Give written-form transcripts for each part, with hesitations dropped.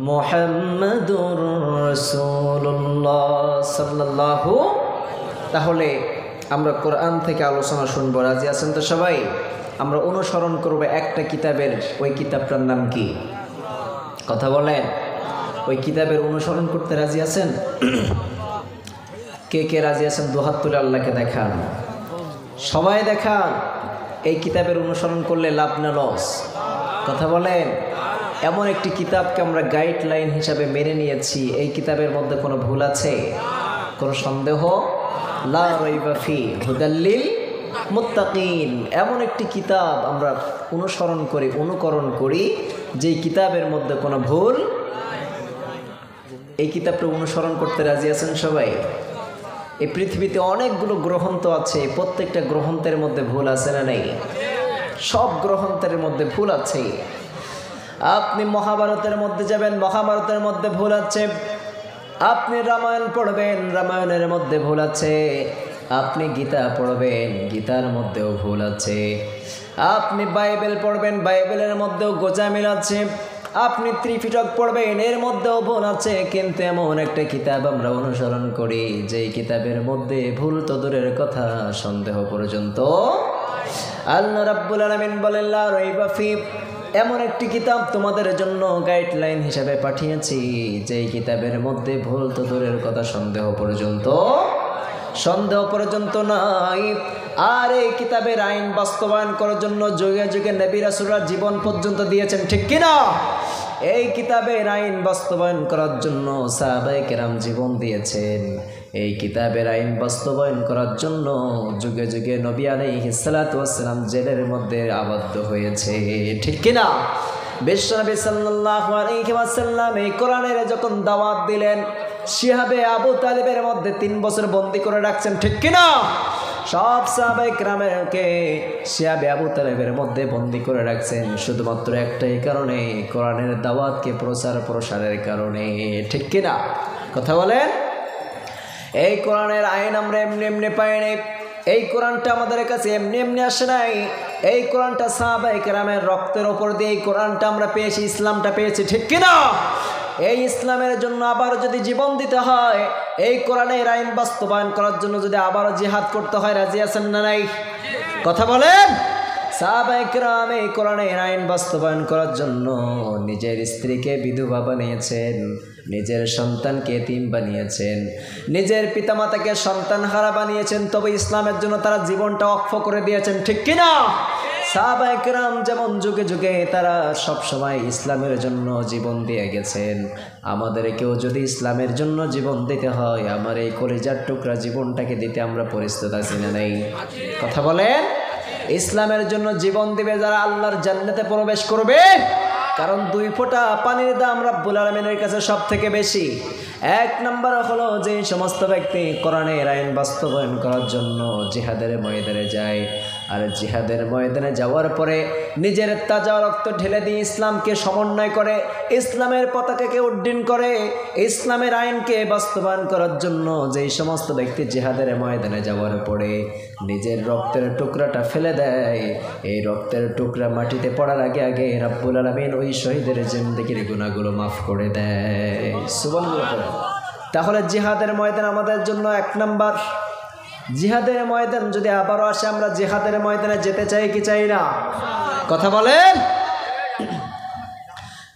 মুহাম্মাদুর রাসূলুল্লাহ সাল্লাল্লাহু। তাহলে আমরা কোরআন থেকে আলোচনা শুনবো, রাজি আছেন তো সবাই? আমরা অনুসরণ করব একটা কিতাবের, ওই কিতাবটার নাম কি? কথা বলেন। ওই কিতাবের অনুসরণ করতে রাজি আছেন? কে কে রাজি আছেন দুহাত তুলে আল্লাহকে দেখান। সবাই দেখান। এই কিতাবের অনুসরণ করলে লাভ না লস? কথা বলেন। এমন একটি কিতাবকে আমরা গাইডলাইন হিসাবে মেনে নিয়েছি, এই কিতাবের মধ্যে কোনো ভুল আছে? কোনো সন্দেহ? লা রাইবা ফি হুদাল্লিল মুত্তাকিন। এমন একটি কিতাব আমরা অনুসরণ করি, অনুকরণ করি, যেই কিতাবের মধ্যে কোনো ভুল। এই কিতাবটা অনুসরণ করতে রাজি আছেন সবাই? এই পৃথিবীতে অনেকগুলো গ্রন্থ আছে, প্রত্যেকটা গ্রন্থের মধ্যে ভুল আছে না নেই? সব গ্রন্থের মধ্যে ভুল আছে। আপনি মহাভারতের মধ্যে যাবেন, মহাভারতের মধ্যে ভুল আছে। আপনি রামায়ণ পড়বেন, রামায়ণের মধ্যে ভুল আছে। আপনি গীতা পড়বেন, গীতার মধ্যেও ভুল আছে। আপনি বাইবেল পড়বেন, বাইবেলের মধ্যেও গোজামিল আছে। আপনি ত্রিপিটক পড়বেন, এর মধ্যেও ভুল আছে। কিন্তু এমন একটা কিতাব আমরা অনুসরণ করি, যেই কিতাবের মধ্যে ভুল তো দূরের কথা, সন্দেহ পর্যন্ত। আল্লাহ রাব্বুল আলামিন বলেন লা রাইবা ফি। এমন একটি কিতাব তোমাদের জন্য গাইডলাইন হিসাবে পাঠিয়েছি, যেই কিতাবের মধ্যে ভুল তো দূরের কথা, সন্দেহ পর্যন্ত নাই। আর এই কিতাবের আইন বাস্তবায়ন করার জন্য যুগে যুগে নবী রাসূলরা জীবন পর্যন্ত দিয়েছেন, ঠিক কিনা? এই কিতাবের আইন বাস্তবায়ন করার জন্য সাহাবায়ে কেরাম জীবন দিয়েছেন। এই কিতাবের আইন বাস্তবায়ন করার জন্য যুগে যুগে নবী আলাইহিস সালাতু ওয়াস সালাম জেলের মধ্যে আবদ্ধ হয়েছে, ঠিক কিনা? বিশ্বনবী সাল্লাল্লাহু আলাইহি ওয়াসাল্লাম এই কোরআনের যখন দাওয়াত দিলেন, শিহাবে আবু তালিবের মধ্যে 3 বছর বন্দী করে রাখছেন, ঠিক কিনা? সব সাহাবায়ে কেরামকে শিহাবে আবু তালিবের মধ্যে বন্দী করে রাখছেন শুধুমাত্র একটাই কারণে, কোরআনের দাওয়াতকে প্রসারের কারণে, ঠিক কিনা? কথা বলেন। এই কোরআনের আইন আমরা এমনি এমনি পাই নাই। এই কোরআনটা আমাদের কাছে এমনি এমনি আসে নাই। এই কোরআনটা সাহাবায়ে কেরামের রক্তের ওপর দিয়ে এই কোরআনটা আমরা পেয়েছি, ইসলামটা পেয়েছি, ঠিক কিনা? এই ইসলামের জন্য আবার যদি জীবন দিতে হয়, এই কোরআনের আইন বাস্তবায়ন করার জন্য যদি আবারও জিহাদ করতে হয়, রাজি আছেন না নাই? কথা বলেন। সাহাবায়ে কেরাম এই কোরআনের আইন বাস্তবায়ন করার জন্য নিজের স্ত্রীকে বিধবা বানিয়েছেন, নিজের সন্তানকে এতিম বানিয়েছেন, নিজের পিতামাতাকে সন্তানহারা বানিয়েছেন, তবে ইসলামের জন্য তারা জীবনটা ওয়াকফ করে দিয়েছেন, ঠিক কিনা? সাহাবায়ে কেরাম যেমন যুগে যুগে তারা সব সময় ইসলামের জন্য জীবন দিয়ে গেছেন, আমাদেরকেও যদি ইসলামের জন্য জীবন দিতে হয়, আমার এই কলিজার টুকরা জীবনটাকে দিতে আমরা প্রস্তুত আছি না নাই? কথা বলেন। ইসলামের জন্য জীবন দিবে যারা, আল্লাহর জান্নাতে প্রবেশ করবে। কারণ 2 ফোঁটা পানির দাম রাব্বুল আলামিনের কাছে সব থেকে বেশি। 1 নম্বর হলো যে সমস্ত ব্যক্তি কোরআনের আইন বাস্তবায়ন করার জন্য জিহাদের ময়দানে যায়, আর জিহাদের ময়দানে যাওয়ার পরে নিজের তাজা রক্ত ঢেলে দিয়ে ইসলামকে সমন্বয় করে, ইসলামের পতাকাকে উড্ডীন করে, ইসলামের আইনকে বাস্তবায়ন করার জন্য যেই সমস্ত ব্যক্তি জিহাদের ময়দানে যাওয়ার পরে নিজের রক্তের টুকরাটা ফেলে দেয়, এই রক্তের টুকরা মাটিতে পড়ার আগে আগে রাব্বুল আলামিন ওই শহীদের জিন্দেগির গুনাহগুলো মাফ করে দেয়। সুবহানাল্লাহ। তাহলে জিহাদের ময়দান আমাদের জন্য 1 নাম্বার। জিহাদের ময়দান যদি আবারও আসে, আমরা জিহাদের ময়দানে যেতে চাই কি চাই না? কথা বলেন।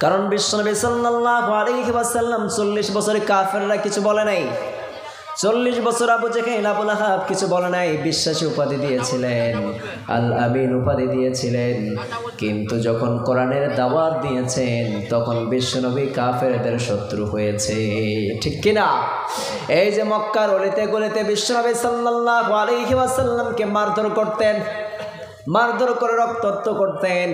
কারণ বিশ্বনবী সাল্লাল্লাহু আলাইহি ওয়াসাল্লাম 40 বছর কাফেররা কিছু বলে নাই। 40 বছর আবু জেহেল আবু লাহাব কিছু বলে নাই, বিশ্বাসী উপাধি দিয়েছিলেন, আল আমিন উপাধি দিয়েছিলেন। কিন্তু যখন কোরআনের দাওয়াত দিয়েছেন, তখন বিশ্বনবী কাফেরদের শত্রু হয়েছে, ঠিক কিনা? এই যে মক্কার অলিতে গলিতে বিশ্বনবী সাল্লাল্লাহু আলাইহি ওয়াসাল্লামকে মারধর করতেন, মারধর করে রক্তাক্ত করতেন।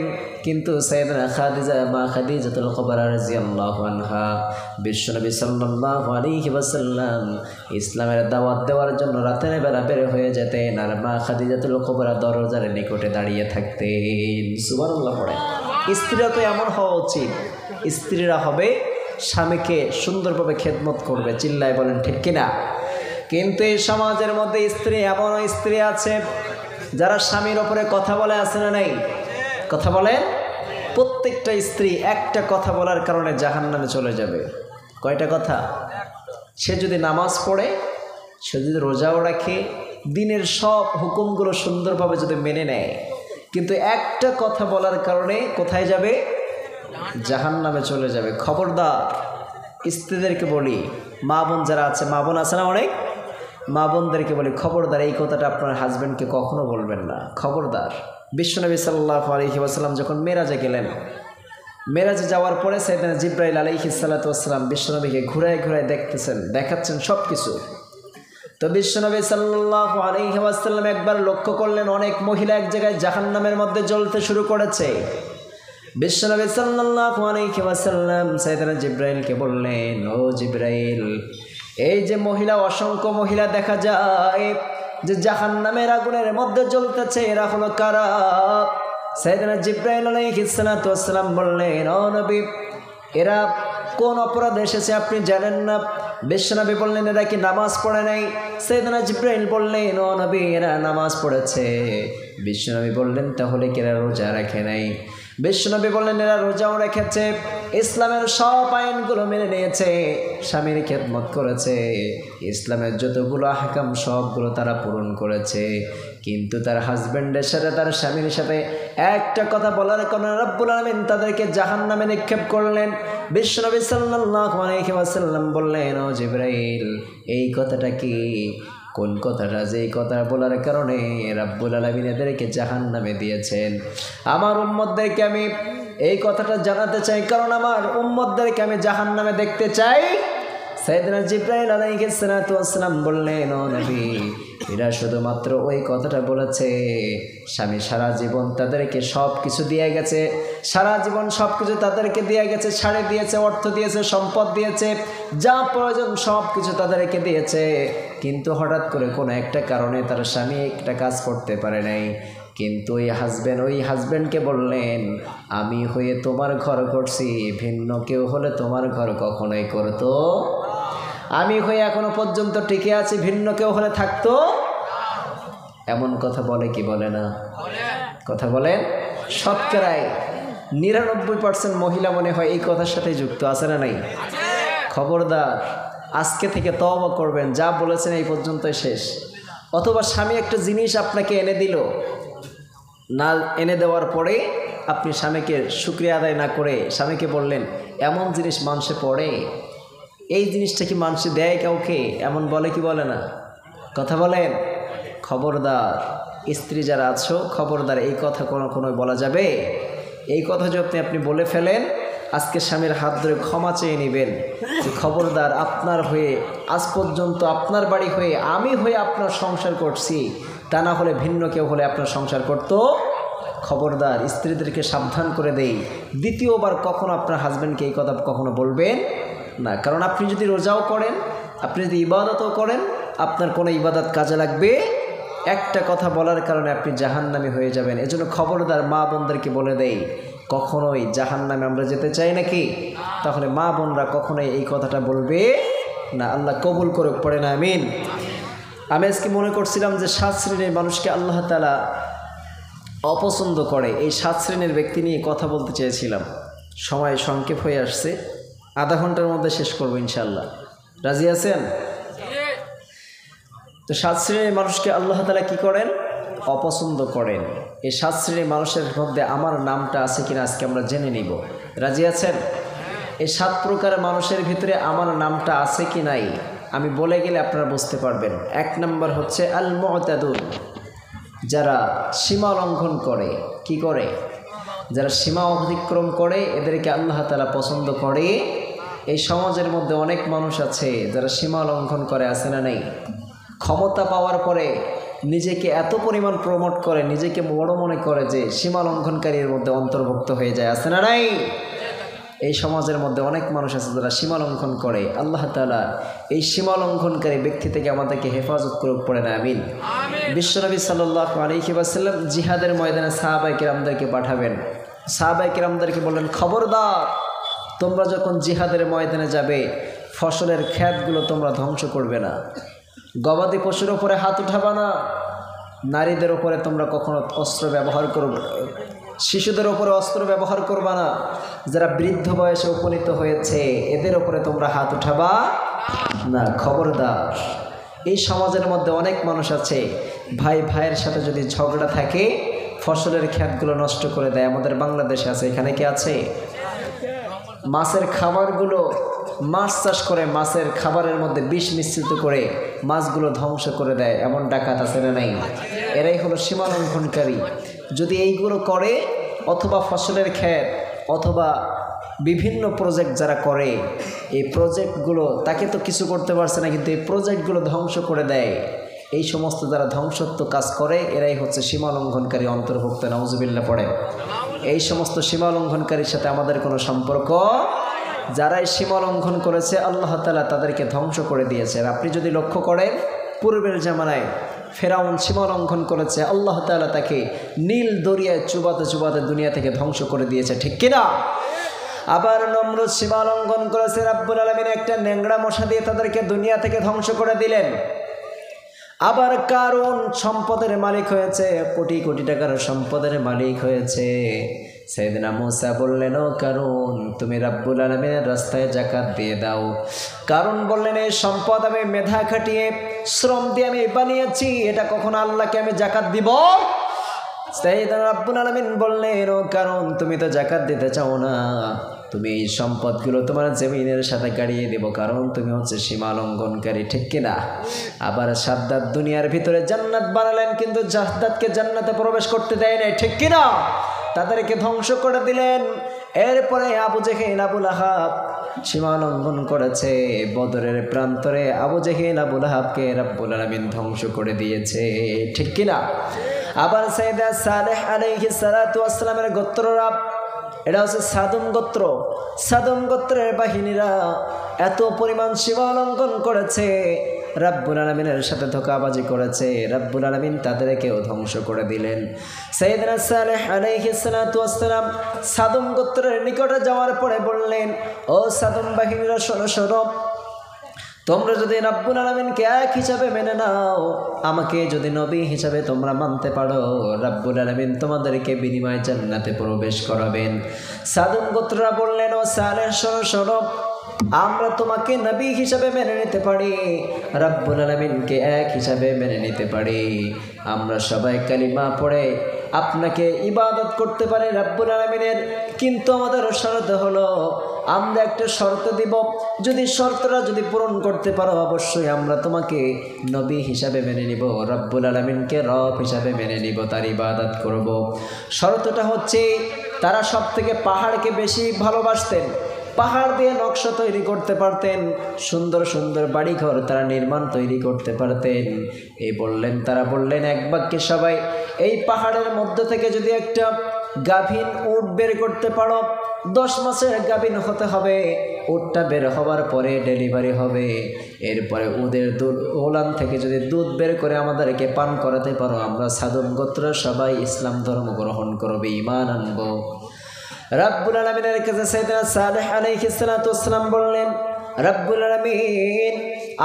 কিন্তু সাইয়েদনা খাদিজা, মা খাদিজাতুল কুবরা রাদিয়াল্লাহু আনহা, বিশ্বনবী সাল্লাল্লাহু আলাইহি ওয়াসাল্লাম ইসলামের দাওয়াত দেওয়ার জন্য রাতের বেলা বের হয়ে যেতেন, আর মা খাদিজাতুল কুবরা দরজার নিকটে দাঁড়িয়ে থাকতেন। সুবহানাল্লাহ পড়ে। স্ত্রীরা তো এমন হওয়া উচিত, স্ত্রীরা হবে স্বামীকে সুন্দরভাবে খেদমত করবে, চিল্লায় বলেন ঠিক কিনা? কিন্তু এই সমাজের মধ্যে স্ত্রী, এমন স্ত্রী আছে যারা স্বামীর ওপরে কথা বলে, আছে না নাই? কথা বলেন। প্রত্যেকটা স্ত্রী একটা কথা বলার কারণে জাহান্নামে চলে যাবে। কয়টা কথা? সে যদি নামাজ পড়ে, সে যদি রোজাও রাখে, দিনের সব হুকুমগুলো সুন্দরভাবে যদি মেনে নেয়, কিন্তু একটা কথা বলার কারণে কোথায় যাবে? জাহান্নামে চলে যাবে। খবরদার, স্ত্রীদেরকে বলি, মা বোন যারা আছে, মা বোন আছে না অনেক, মা বোনদেরকে বলি, খবরদার এই কথাটা আপনার হাজব্যান্ডকে কখনো বলবেন না। খবরদার। বিশ্বনবী সাল্লাল্লাহু আলাইহি ওয়াসাল্লাম যখন মেরাজে গেলেন, মেরাজে যাওয়ার পরে সাইয়েদনা জিবরাইল আলাইহিস সালাতু ওয়াসসালাম বিশ্বনবীকে ঘুরায় ঘুরায় দেখতেছেন, দেখাচ্ছেন সব কিছু। তো বিশ্বনবী সাল্লাল্লাহু আলাইহি ওয়াসাল্লাম একবার লক্ষ্য করলেন অনেক মহিলা এক জায়গায় জাহান্নামের মধ্যে জ্বলতে শুরু করেছে। বিশ্বনবী সাল্লাল্লাহু আলাইহি ওয়াসাল্লাম সাইয়েদনা জিবরাইলকে বললেন, ও জিবরাইল, এই যে মহিলা, অসংখ্য মহিলা দেখা যায় যে জাহান্নামের আগুনের মধ্যে জ্বলতেছে, এরা হলো কারা? সাইয়েদনা জিবরাইল আলাইহিস সালাতু ওয়াসসালাম বললেন, ও নবী, এরা কোন অপরাধে এসেছে আপনি জানেন না? বিশ্বনবী বললেন, এরা কি নামাজ পড়ে নাই? সাইয়েদনা জিবরাইল বললেন, ও নবী, এরা নামাজ পড়েছে। বিশ্বনবী বললেন, তাহলে কি এরা রোজা রাখে নাই? বিশ্বনবী বললেন, এরা রোজাও রেখেছে, ইসলামের সব আইনগুলো মেনে নিয়েছে, স্বামীর খেদমত করেছে, ইসলামের যতগুলো আহকাম সবগুলো তারা পূরণ করেছে, কিন্তু তার হাজব্যান্ডের সাথে, তার স্বামীর সাথে একটা কথা বলার কারণে রব্বুল আলামিন তাদেরকে জাহান্নামে নিক্ষেপ করলেন। বিশ্বনবী সাল্লাল্লাহু আলাইহি ওয়াসাল্লাম বললেন, ও জিবরাইল, এই কথাটা কি? কোন কথাটা? যে এই কথা বলার কারণে রব্বুল আলামিন এদেরকে জাহান্নামে দিয়েছেন। আমার উম্মতদেরকে আমি এই কথাটা জানাতে চাই, কারণ আমার উম্মতদেরকে আমি জাহান্নামে দেখতে চাই। সাইয়েদনা জিবরাইল আলাইহিস সালাতু ওয়াসসালাম বললেন, ও নবী, এরা শুধুমাত্র ওই কথাটা বলেছে, স্বামী সারা জীবন তাদেরকে সব কিছু দিয়ে গেছে, সারা জীবন সব কিছু তাদেরকে দিয়ে গেছে, শাড়ি দিয়েছে, অর্থ দিয়েছে, সম্পদ দিয়েছে, যা প্রয়োজন সব কিছু তাদেরকে দিয়েছে, কিন্তু হঠাৎ করে কোনো একটা কারণে তার স্বামী একটা কাজ করতে পারে নাই। কিন্তু ওই হাজব্যান্ডকে বললেন, আমি হয়ে তোমার ঘর করছি, ভিন্ন কেউ হলে তোমার ঘর কখনোই করতো। আমি হয়ে এখনো পর্যন্ত টিকে আছি, ভিন্ন কেউ হলে থাকতো। এমন কথা বলে কি বলে না? কথা বলেন। শতকরায় 99% মহিলা মনে হয় এই কথার সাথে যুক্ত আছে না নাই? খবরদার, আজকে থেকে তওবা করবেন, যা বলেছেন এই পর্যন্তই শেষ। অথবা স্বামী একটা জিনিস আপনাকে এনে দিল, না এনে দেওয়ার পরে আপনি স্বামীকে শুকরিয়া আদায় না করে স্বামীকে বললেন, এমন জিনিস মানুষে পড়ে, এই জিনিসটা কি মানুষে দেয় কাউকে? এমন বলে কি বলে না? কথা বলেন। খবরদার, স্ত্রী যারা আছো, খবরদার, এই কথা কোনো বলা যাবে? এই কথা যদি আপনি বলে ফেলেন, আজকে স্বামীর হাত ধরে ক্ষমা চেয়ে নেবেন যে খবরদার, আপনার হয়ে আজ পর্যন্ত, আপনার বাড়ি হয়ে, আমি হয়ে আপনার সংসার করছি, তা না হলে ভিন্ন কেউ হলে আপনার সংসার করতো। খবরদার, স্ত্রীদেরকে সাবধান করে দেই, দ্বিতীয়বার কখনো আপনার হাজব্যান্ডকে এই কথা কখনো বলবেন না। কারণ আপনি যদি রোজাও করেন, আপনি যদি ইবাদতও করেন, আপনার কোনো ইবাদত কাজে লাগবে, একটা কথা বলার কারণে আপনি জাহান্নামী হয়ে যাবেন। এজন্য খবরদার, মা বোনদেরকে বলে দেই, কখনোই জাহান্নামে আমরা যেতে চাই নাকি? তাহলে মা বোনরা কখনোই এই কথাটা বলবে না। আল্লাহ কবুল করুক, পড়ে না আমিন। আমি আজকে মনে করছিলাম যে 7 শ্রেণীর মানুষকে আল্লাহ তাআলা অপছন্দ করে, এই 7 শ্রেণীর ব্যক্তি নিয়ে কথা বলতে চেয়েছিলাম। সময় সংক্ষেপ হয়ে আসছে, আধা ঘন্টার মধ্যে শেষ করবো ইনশাআল্লাহ। রাজি আছেন? তো 7 শ্রেণীর মানুষকে আল্লাহ তাআলা কি করেন? অপছন্দ করেন। এই 7 শ্রেণীর মানুষের মধ্যে আমার নামটা আছে কিনা আজকে আমরা জেনে নিব। রাজি আছেন? এই 7 প্রকার মানুষের ভিতরে আমার নামটা আছে কি নাই আমি বলে গেলে আপনারা বুঝতে পারবেন। 1 নম্বর হচ্ছে আল মুতাদুন, যারা সীমা লঙ্ঘন করে। কি করে? যারা সীমা অতিক্রম করে, এদেরকে আল্লাহ তাআলা পছন্দ করে। এই সমাজের মধ্যে অনেক মানুষ আছে যারা সীমা লঙ্ঘন করে, আছে না নাই? ক্ষমতা পাওয়ার পরে নিজেকে এত পরিমাণ প্রমোট করে, নিজেকে বড় মনে করে যে সীমা লঙ্ঘনকারীর মধ্যে অন্তর্ভুক্ত হয়ে যায়, আছে না নাই? এই সমাজের মধ্যে অনেক মানুষ আছে যারা সীমা লঙ্ঘন করে। আল্লাহ তাআলা এই সীমা লঙ্ঘনকারী ব্যক্তি থেকে আমাদেরকে হেফাজত করুক, পড়ে না আমিন। বিশ্বনবী সাল্লাল্লাহু আলাইহি ওয়াসাল্লাম জিহাদের ময়দানে সাহাবায়ে কিরামদেরকে পাঠাবেন। সাহাবায়ে কিরামদেরকে বললেন, খবরদার, তোমরা যখন জিহাদের ময়দানে যাবে, ফসলের ক্ষেতগুলো তোমরা ধ্বংস করবে না, গবাদি পশুর উপরে হাত উঠাবা না, নারীদের উপরে তোমরা কখনো অস্ত্র ব্যবহার শিশুদের ওপরে অস্ত্র ব্যবহার করবা না, যারা বৃদ্ধ বয়সে উপনীত হয়েছে এদের ওপরে তোমরা হাত উঠাবা না, খবরদার। এই সমাজের মধ্যে অনেক মানুষ আছে, ভাই ভাইয়ের সাথে যদি ঝগড়া থাকে ফসলের ক্ষেতগুলো নষ্ট করে দেয়। আমাদের বাংলাদেশে আছে, এখানে কি আছে? মাছের খাবারগুলো, মাছ চাষ করে মাছের খাবারের মধ্যে বিষ মিশ্রিত করে মাছগুলো ধ্বংস করে দেয়, এমন ডাকাত আছে না নাই? এরাই হলো সীমা লঙ্ঘনকারী। যদি এইগুলো করে, অথবা ফসলের ক্ষেত অথবা বিভিন্ন প্রজেক্ট যারা করে, এই প্রজেক্টগুলো তাকে তো কিছু করতে পারছে না, কিন্তু এই প্রজেক্টগুলো ধ্বংস করে দেয়, এই সমস্ত যারা ধ্বংসত্ব কাজ করে এরাই হচ্ছে সীমা লঙ্ঘনকারী অন্তর্ভুক্ত। নাউজুবিল্লাহ পড়ে। এই সমস্ত সীমা লঙ্ঘনকারীর সাথে আমাদের কোনো সম্পর্ক। যারাই সীমা লঙ্ঘন করেছে আল্লাহ তাআলা তাদেরকে ধ্বংস করে দিয়েছে। আর আপনি যদি লক্ষ্য করেন, পূর্বের জামানায় ফেরাউন সীমা লঙ্ঘন করেছে, আল্লাহ তাআলা তাকে নীল দরিয়ায় চুবাতে চুবাতে দুনিয়া থেকে ধ্বংস করে দিয়েছে, ঠিক কিনা? আবার নমরুদ সীমা লঙ্ঘন করেছে, রাব্বুল আলামিন একটা ন্যাংরা মশা দিয়ে তাদেরকে দুনিয়া থেকে ধ্বংস করে দিলেন। আবার কারুন সম্পদের মালিক হয়েছে, কোটি কোটি টাকার সম্পদের মালিক হয়েছে। সাইয়েদনা মুসা বললেন, ও কারুন, তুমি রাব্বুল আলামিনের রাস্তায় যাকাত দিয়ে দাও। কারুন বললেন, এই সম্পদ আমি মেধা খাটিয়ে শ্রম দিয়ে আমি বানিয়েছি, এটা কখনো আল্লাহকে আমি যাকাত দিব? সাইয়েদনা রাব্বুল আলামিন বললেন, ও কারুন, তুমি তো যাকাত দিতে চাও না, তুমি এই সম্পদগুলো তোমার জমিনের সাথে গাড়িয়ে দেব, কারণ তুমি হচ্ছে সীমা লঙ্ঘনকারী, ঠিক কিনা? আবার সাদ্দাত দুনিয়ার ভিতরে জান্নাত বানালেন, কিন্তু সাদ্দাতকে জান্নাতে প্রবেশ করতে দেয় নাই, ঠিক কিনা? তাদেরকে ধ্বংস করে দিলেন। এরপরে আবু জেহেল আবু লাহাব সীমা লঙ্ঘন করেছে। বদরের প্রান্তরে আবু জেহেল আবু লাহাবকে রাব্বুল আলামিন ধ্বংস করে দিয়েছে, ঠিক কিনা? আবার সাইয়েদা সালেহ আলাইহিস সালাতু ওয়াস সালামের গোত্ররা, এটা হচ্ছে সাদুম গোত্র, সাদুম গোত্রের বাহিনীরা এত পরিমাণ সীমা লঙ্ঘন করেছে, রাব্বুল আলামিনের সাথে ধোঁকাবাজি করেছে, রাব্বুল আলামিন তাদেরকেও ধ্বংস করে দিলেন। সাইয়েদনা সালেহ আলাইহিস সালাতু ওয়াস সালাম সাদুম গোত্রের নিকটে যাওয়ার পরে বললেন, ও সাদুম বাহিনীরা, শোনো শোনো, তোমরা যদি রাব্বুল আলামিনকে এক হিসাবে মেনে নাও, আমাকে যদি নবী হিসাবে তোমরা মানতে পারো, রাব্বুল আলামিন তোমাদেরকে বিনিময়ে জান্নাতে প্রবেশ করাবেন। সাদুম গোত্ররা বললেন, ও সালেহ, শোনো শোনো, আমরা তোমাকে নবী হিসাবে মেনে নিতে পারি, রাব্বুল আলামিনকে এক হিসাবে মেনে নিতে পারি, আমরা সবাই কালিমা পড়ে আপনাকে ইবাদত করতে পারি রাব্বুল আলামিনের, কিন্তু আমাদের শর্ত হলো, আমরা একটা শর্ত দিব, যদি শর্তটা যদি পূরণ করতে পারো অবশ্যই আমরা তোমাকে নবী হিসাবে মেনে নিব, রাব্বুল আলামিনকে রব হিসাবে মেনে নিব, তার ইবাদত করব। শর্তটা হচ্ছে, তারা সব থেকে পাহাড়কে বেশি ভালোবাসতেন, পাহাড় দিয়ে নকশা তৈরি করতে পারতেন, সুন্দর সুন্দর বাড়িঘর তারা নির্মাণ তৈরি করতে পারতেন। তারা বললেন এক বাক্যে সবাই, এই পাহাড়ের মধ্য থেকে যদি একটা গাভীন উট বের করতে পারো, 10 মাসের গাভীন হতে হবে, উটটা বের হওয়ার পরে ডেলিভারি হবে, এরপরে ওদের দুধ ওলান থেকে যদি দুধ বের করে আমাদেরকে পান করাতে পারো, আমরা সাদুম গোত্র সবাই ইসলাম ধর্ম গ্রহণ করবে, ঈমান আনবো। রাব্বুল আলামিনের কাছে সাইয়েদনা সালেহ আলাইহিস সালাতু ওয়াস সালাম বললেন, রাব্বুল আলামিন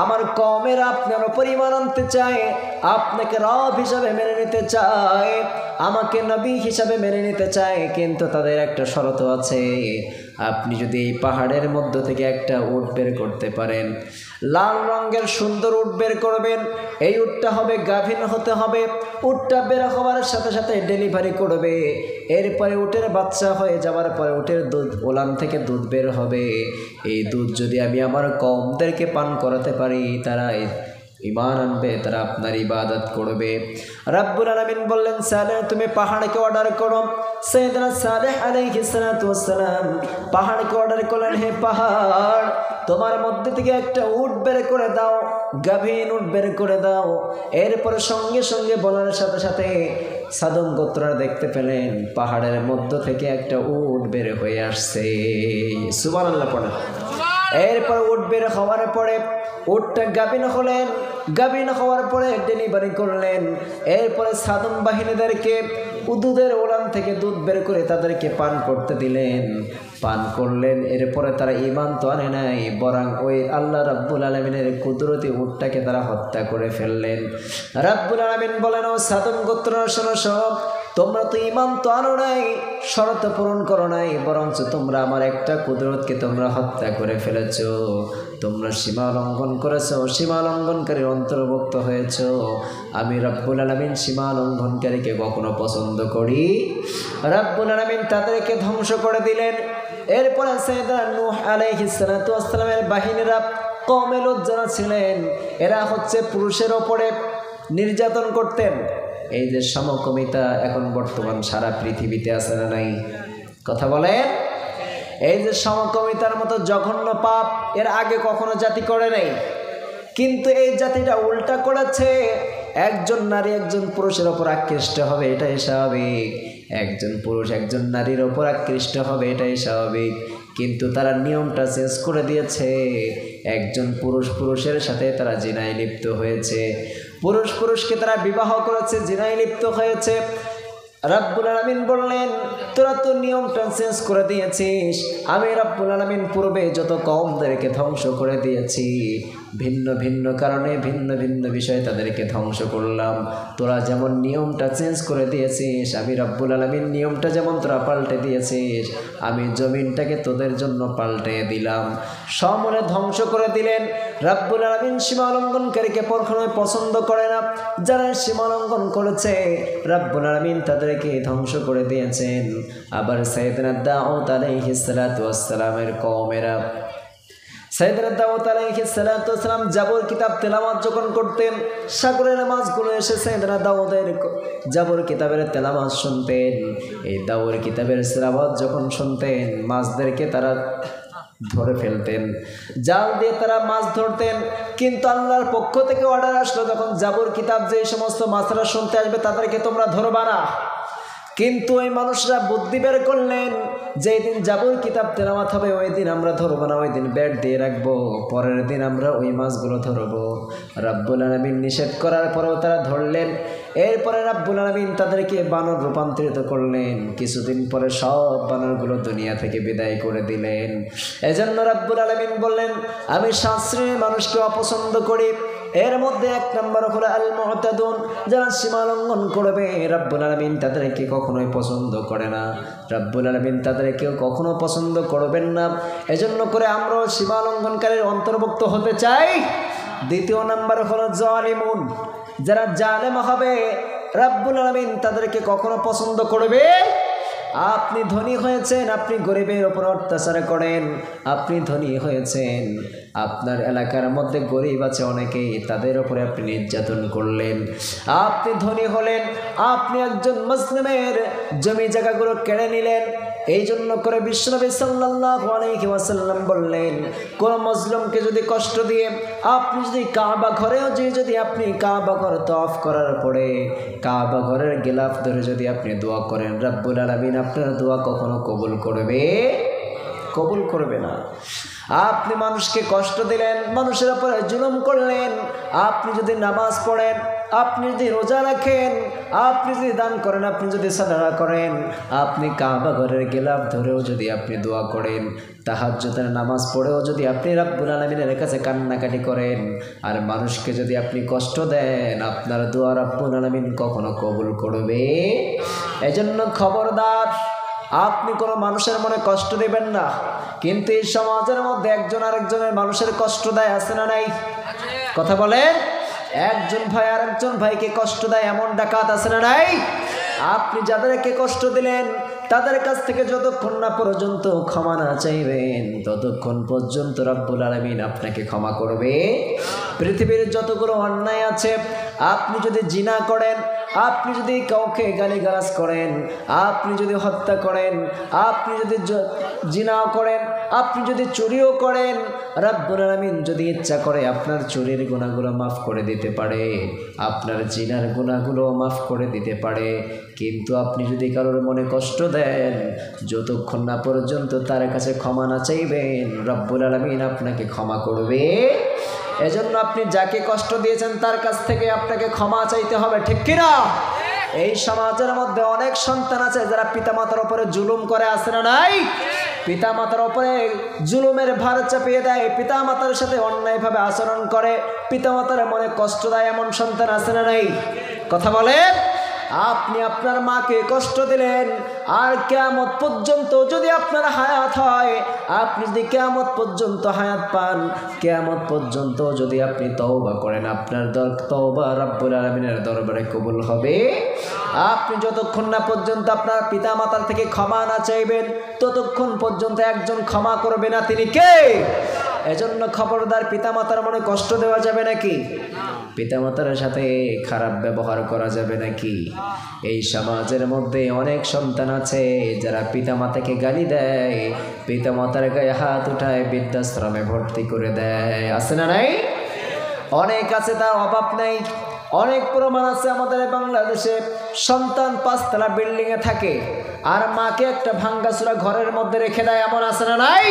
আমার কওমের আপনার উপর ঈমান আনতে চায়, আপনাকে রব হিসাবে মেনে নিতে চায়, আমাকে নবী হিসাবে মেনে নিতে চায়, কিন্তু তাদের একটা শর্ত আছে, আপনি যদি এই পাহাড়ের মধ্য থেকে একটা উট বের করতে পারেন, লাল রঙের সুন্দর উট বের করবেন, এই উটটা হবে গাভীন হতে হবে, উটটা বের হওয়ার সাথে সাথে ডেলিভারি করবে, এরপরে উটের বাচ্চা হয়ে যাওয়ার পরে উটের দুধ ওলান থেকে দুধ বের হবে, এই দুধ যদি আমি আমার কওমদেরকে পান করাতে পারি, তারা ঈমান আনবে, তারা আপনার ইবাদত করবে। রাব্বুল আলামিন বললেন, সালেহ তুমি পাহাড়কে অর্ডার করো। সাইয়েদনা সালেহ আলাইহিস সালাতু ওয়াস সালাম পাহাড়কে অর্ডার করলেন, হে পাহাড়, তোমার মধ্যে থেকে একটা উট বের করে দাও, গাভীন উট বের করে দাও। এরপরে সঙ্গে সঙ্গে বলার সাথে সাথে সাদম গোত্ররা দেখতে পেলেন পাহাড়ের মধ্য থেকে একটা উট বের হয়ে আসছে, সুবহানাল্লাহ পড়ে। এরপর উট বের হওয়ার পরে উটটা গাভীন হলেন, গাভীন হওয়ার পরে ডেলিভারি করলেন, এরপরে সাদম বাহিনীদেরকে দুধের ওলান থেকে দুধ বের করে তাদেরকে পান করতে দিলেন, পান করলেন। এরপরে তারা ঈমান তো আনে নাই, বরং ওই আল্লাহ রাব্বুল আলামিনের কুদরতি উটটাকে তারা হত্যা করে ফেললেন। রাব্বুল আলামিন বলেন, ও সাদম গোত্র শোনো, সব তোমরা তো ঈমান তো আনো নাই, শর্ত পূরণ করো নাই, বরঞ্চ তোমরা আমার একটা কুদরতকে তোমরা হত্যা করে ফেলেছো। তোমরা সীমা লঙ্ঘন করেছো, সীমা লঙ্ঘনকারীর অন্তর্ভুক্ত হয়েছো। আমি রব্বুল আলামিন সীমা লঙ্ঘনকারীকে কখনো পছন্দ করি। রব্বুল আলামিন তাদেরকে ধ্বংস করে দিলেন। এরপরে সাইয়েদনা নূহ আলাইহিস সালাতু ওয়াস সালামের বাহিনীরা কওমে লূত যারা ছিলেন, এরা হচ্ছে পুরুষের ওপরে নির্যাতন করতেন। এই যে সমকামিতা এখন বর্তমান সারা পৃথিবীতে আছে না নাই? কথা বলেন। এই যে সমকামিতার মতো জঘন্য পাপ এর আগে কখনো জাতি করে নাই, কিন্তু এই জাতিটা উল্টা করেছে। একজন নারী একজন পুরুষের ওপর আকৃষ্ট হবে, এটাই স্বাভাবিক। একজন পুরুষ একজন নারীর ওপর আকৃষ্ট হবে, এটাই স্বাভাবিক। কিন্তু তারা নিয়মটা চেঞ্জ করে দিয়েছে। একজন পুরুষ পুরুষের সাথে তারা জিনায় লিপ্ত হয়েছে, পুরুষ পুরুষকে তারা বিবাহ করেছে, জিনায় লিপ্ত হয়েছে। রব্বুল আলামিন বললেন, তোরা তো নিয়মটা চেঞ্জ করে দিয়েছিস। আমি রব্বুল আলামিন পূর্বে যত কওমদেরকে ধ্বংস করে দিয়েছি, ভিন্ন ভিন্ন কারণে ভিন্ন ভিন্ন বিষয়ে তাদেরকে ধ্বংস করলাম। তোরা যেমন নিয়মটা চেঞ্জ করে দিয়েছিস, আমি রব্বুল আলামিন নিয়মটা যেমন তোরা পাল্টে দিয়েছিস, আমি জমিনটাকে তোদের জন্য পাল্টে দিলাম, সমূলে ধ্বংস করে দিলেন। রব্বুল আলামিন সীমা লঙ্ঘনকারীকে কখনোই পছন্দ করে না। যারা সীমা লঙ্ঘন করেছে রব্বুল আলামিন তাদেরকে ধ্বংস করে দিয়েছেন। আবার সাইয়েদনা দাউদ আলাইহিস সালাতু ওয়াস সালামের কওমেরা, সাইয়েদনা দাউদ আলাইহিস সালাতু ওয়াস সালাম জাবর কিতাব তেলাওয়াত যখন করতেন, সাগরের মাছগুলো এসে সাইয়েদনা দাউদের জাবর কিতাবের তেলাওয়াত শুনতেন। এই জাবর কিতাবের তেলাওয়াত যখন শুনতেন, মাছদেরকে তারা ধরে ফেলতেন, জাল দিয়ে তারা মাছ ধরতেন। কিন্তু আল্লাহর পক্ষ থেকে অর্ডার আসলো, যখন জাবর কিতাব যে সমস্ত মাছরা শুনতে আসবে তাদেরকে তোমরা ধরবা না। কিন্তু ওই মানুষরা বুদ্ধি বের করলেন, যেই দিন জাবর কিতাব তেলাওয়াত হবে ওই দিন আমরা ধরবো না, ওই দিন ব্যাট দিয়ে রাখবো, পরের দিন আমরা ওই মাছগুলো ধরবো। রব্বুল আলামিন নিষেধ করার পরেও তারা ধরলেন। এরপরে রব্বুল আলামিন তাদেরকে বানর রূপান্তরিত করলেন। কিছুদিন পরে সব বানরগুলো দুনিয়া থেকে বিদায় করে দিলেন। এজন্য রব্বুল আলামিন বললেন, আমি 7 শ্রেণীর মানুষকে অপছন্দ করি। এর মধ্যে 1 নম্বর হলো আল মুতাদুন, যারা সীমা লঙ্ঘন করবে রব্বুল আলামিন তাদেরকে কখনোই পছন্দ করে না। রব্বুল আলামিন তাদেরকেও কখনো পছন্দ করবেন না। এজন্য করে আমরা সীমা লঙ্ঘনকারীর অন্তর্ভুক্ত হতে চাই। 2 নম্বর হলো জালিমুন, যারা জালেম হবে রব্বুল আলামিন তাদেরকে কখনো পছন্দ করবে। আপনি ধনী হয়েছেন, আপনি গরিবের ওপর অত্যাচার করেন। আপনি ধনী হয়েছেন, আপনার এলাকার মধ্যে গরিব আছে অনেকেই, তাদের উপরে আপনি নির্যাতন করলেন। আপনি ধনী হলেন, আপনি একজন মুসলিমের জমি জায়গাগুলো কেড়ে নিলেন। এই জন্য করে বিশ্বনবী সাল্লাল্লাহু আলাইহি ওয়াসাল্লাম বললেন, কোন মুসলিমকে যদি কষ্ট দিয়ে আপনি যদি কাবা ঘরেও যদি আপনি কাবা ঘর তওয়াফ করার পরে কাবা ঘরের গিলাফ ধরে যদি আপনি দোয়া করেন, রব্বুল আলামিন আপনার দোয়া কখনো কবুল করবে না। আপনি মানুষকে কষ্ট দিলেন, মানুষের উপরে জুলুম করলেন। আপনি যদি নামাজ পড়েন, আপনি যদি রোজা রাখেন, আপনি যদি দান করেন, আপনি যদি সাদাকা করেন, আপনি কাবা ঘরের গিলাফ ধরেও যদি আপনি দোয়া করেন, তাহাজ্জুদের নামাজ পড়েও যদি আপনি রব্বুল আলামিনের কাছে কান্নাকাটি করেন, আর মানুষকে যদি আপনি কষ্ট দেন, আপনার দোয়া রব্বুল আলামিন কখনো কবুল করবে। এজন্য খবরদার, আপনি কোনো মানুষের মনে কষ্ট দিবেন না। কিন্তু এই সমাজের মধ্যে একজন আরেকজনের মানুষের কষ্ট দেয়, আছে না নাই? কথা বলেন। একজন ভাই আরেকজন ভাইকে কষ্ট দেয়, এমন ডাকাত আছে না নাই? আপনি যাদেরকে কষ্ট দিলেন তাদের কাছ থেকে যতক্ষণ না পর্যন্ত ক্ষমা না চাইবেন, ততক্ষণ পর্যন্ত রব্বুল আলামিন আপনাকে ক্ষমা করবে। পৃথিবীর যতগুলো অন্যায় আছে, আপনি যদি জিনা করেন, আপনি যদি কাউকে গালিগালাজ করেন, আপনি যদি হত্যা করেন, আপনি যদি জিনাও করেন, আপনি যদি চুরিও করেন, রব্বুল আলামিন যদি ইচ্ছা করে আপনার চুরির গুনাহগুলো মাফ করে দিতে পারে, আপনার জিনার গুনাহগুলো মাফ করে দিতে পারে। কিন্তু আপনি যদি কারোর মনে কষ্ট দেন, যতক্ষণ না পর্যন্ত তার কাছে ক্ষমা না চাইবেন, রব্বুল আলামিন আপনাকে ক্ষমা করবে। এজন্য আপনি যাকে কষ্ট দিয়েছেন তার কাছ থেকে আপনাকে ক্ষমা চাইতে হবে, ঠিক কিনা? এই সমাজের মধ্যে অনেক সন্তান আছে যারা পিতামাতার উপরে জুলুম করে, আছে না নাই? পিতামাতার উপরে জুলুমের ভার চাপিয়ে দেয়, পিতামাতার সাথে অন্যায়ভাবে আচরণ করে, পিতামাতার মনে কষ্ট দেয়, এমন সন্তান আছে না নাই? কথা বলে। আপনি আপনার মাকে কষ্ট দিলেন, আর কিয়ামত পর্যন্ত যদি আপনার হায়াত হয়, আপনি যদি কিয়ামত পর্যন্ত হায়াত পান, কিয়ামত পর্যন্ত যদি আপনি তওবা করেন, আপনার তওবা রব্বুল আলামিনের দরবারে কবুল হবে। আপনি যতক্ষণ না পর্যন্ত আপনার পিতা মাতার থেকে ক্ষমা না চাইবেন, ততক্ষণ পর্যন্ত একজন ক্ষমা করবে না, তিনি কে? এজন্য খবরদার, পিতামাতার মনে কষ্ট দেওয়া যাবে নাকি? পিতামাতার সাথে খারাপ ব্যবহার করা যাবে নাকি? এই সমাজের মধ্যে অনেক সন্তান আছে যারা পিতামাতাকে গালি দেয়, পিতামাতার গায়ে হাত উঠায়, বৃদ্ধাশ্রমে ভর্তি করে দেয়। আছে না নাই? অনেক আছে, তার অভাব নেই। অনেক প্রমাণ আছে আমাদের বাংলাদেশে। সন্তান 5 তলা বিল্ডিংয়ে থাকে, আর মাকে একটা ভাঙ্গাচুরা ঘরের মধ্যে রেখে দেয়, এমন আছে না নাই?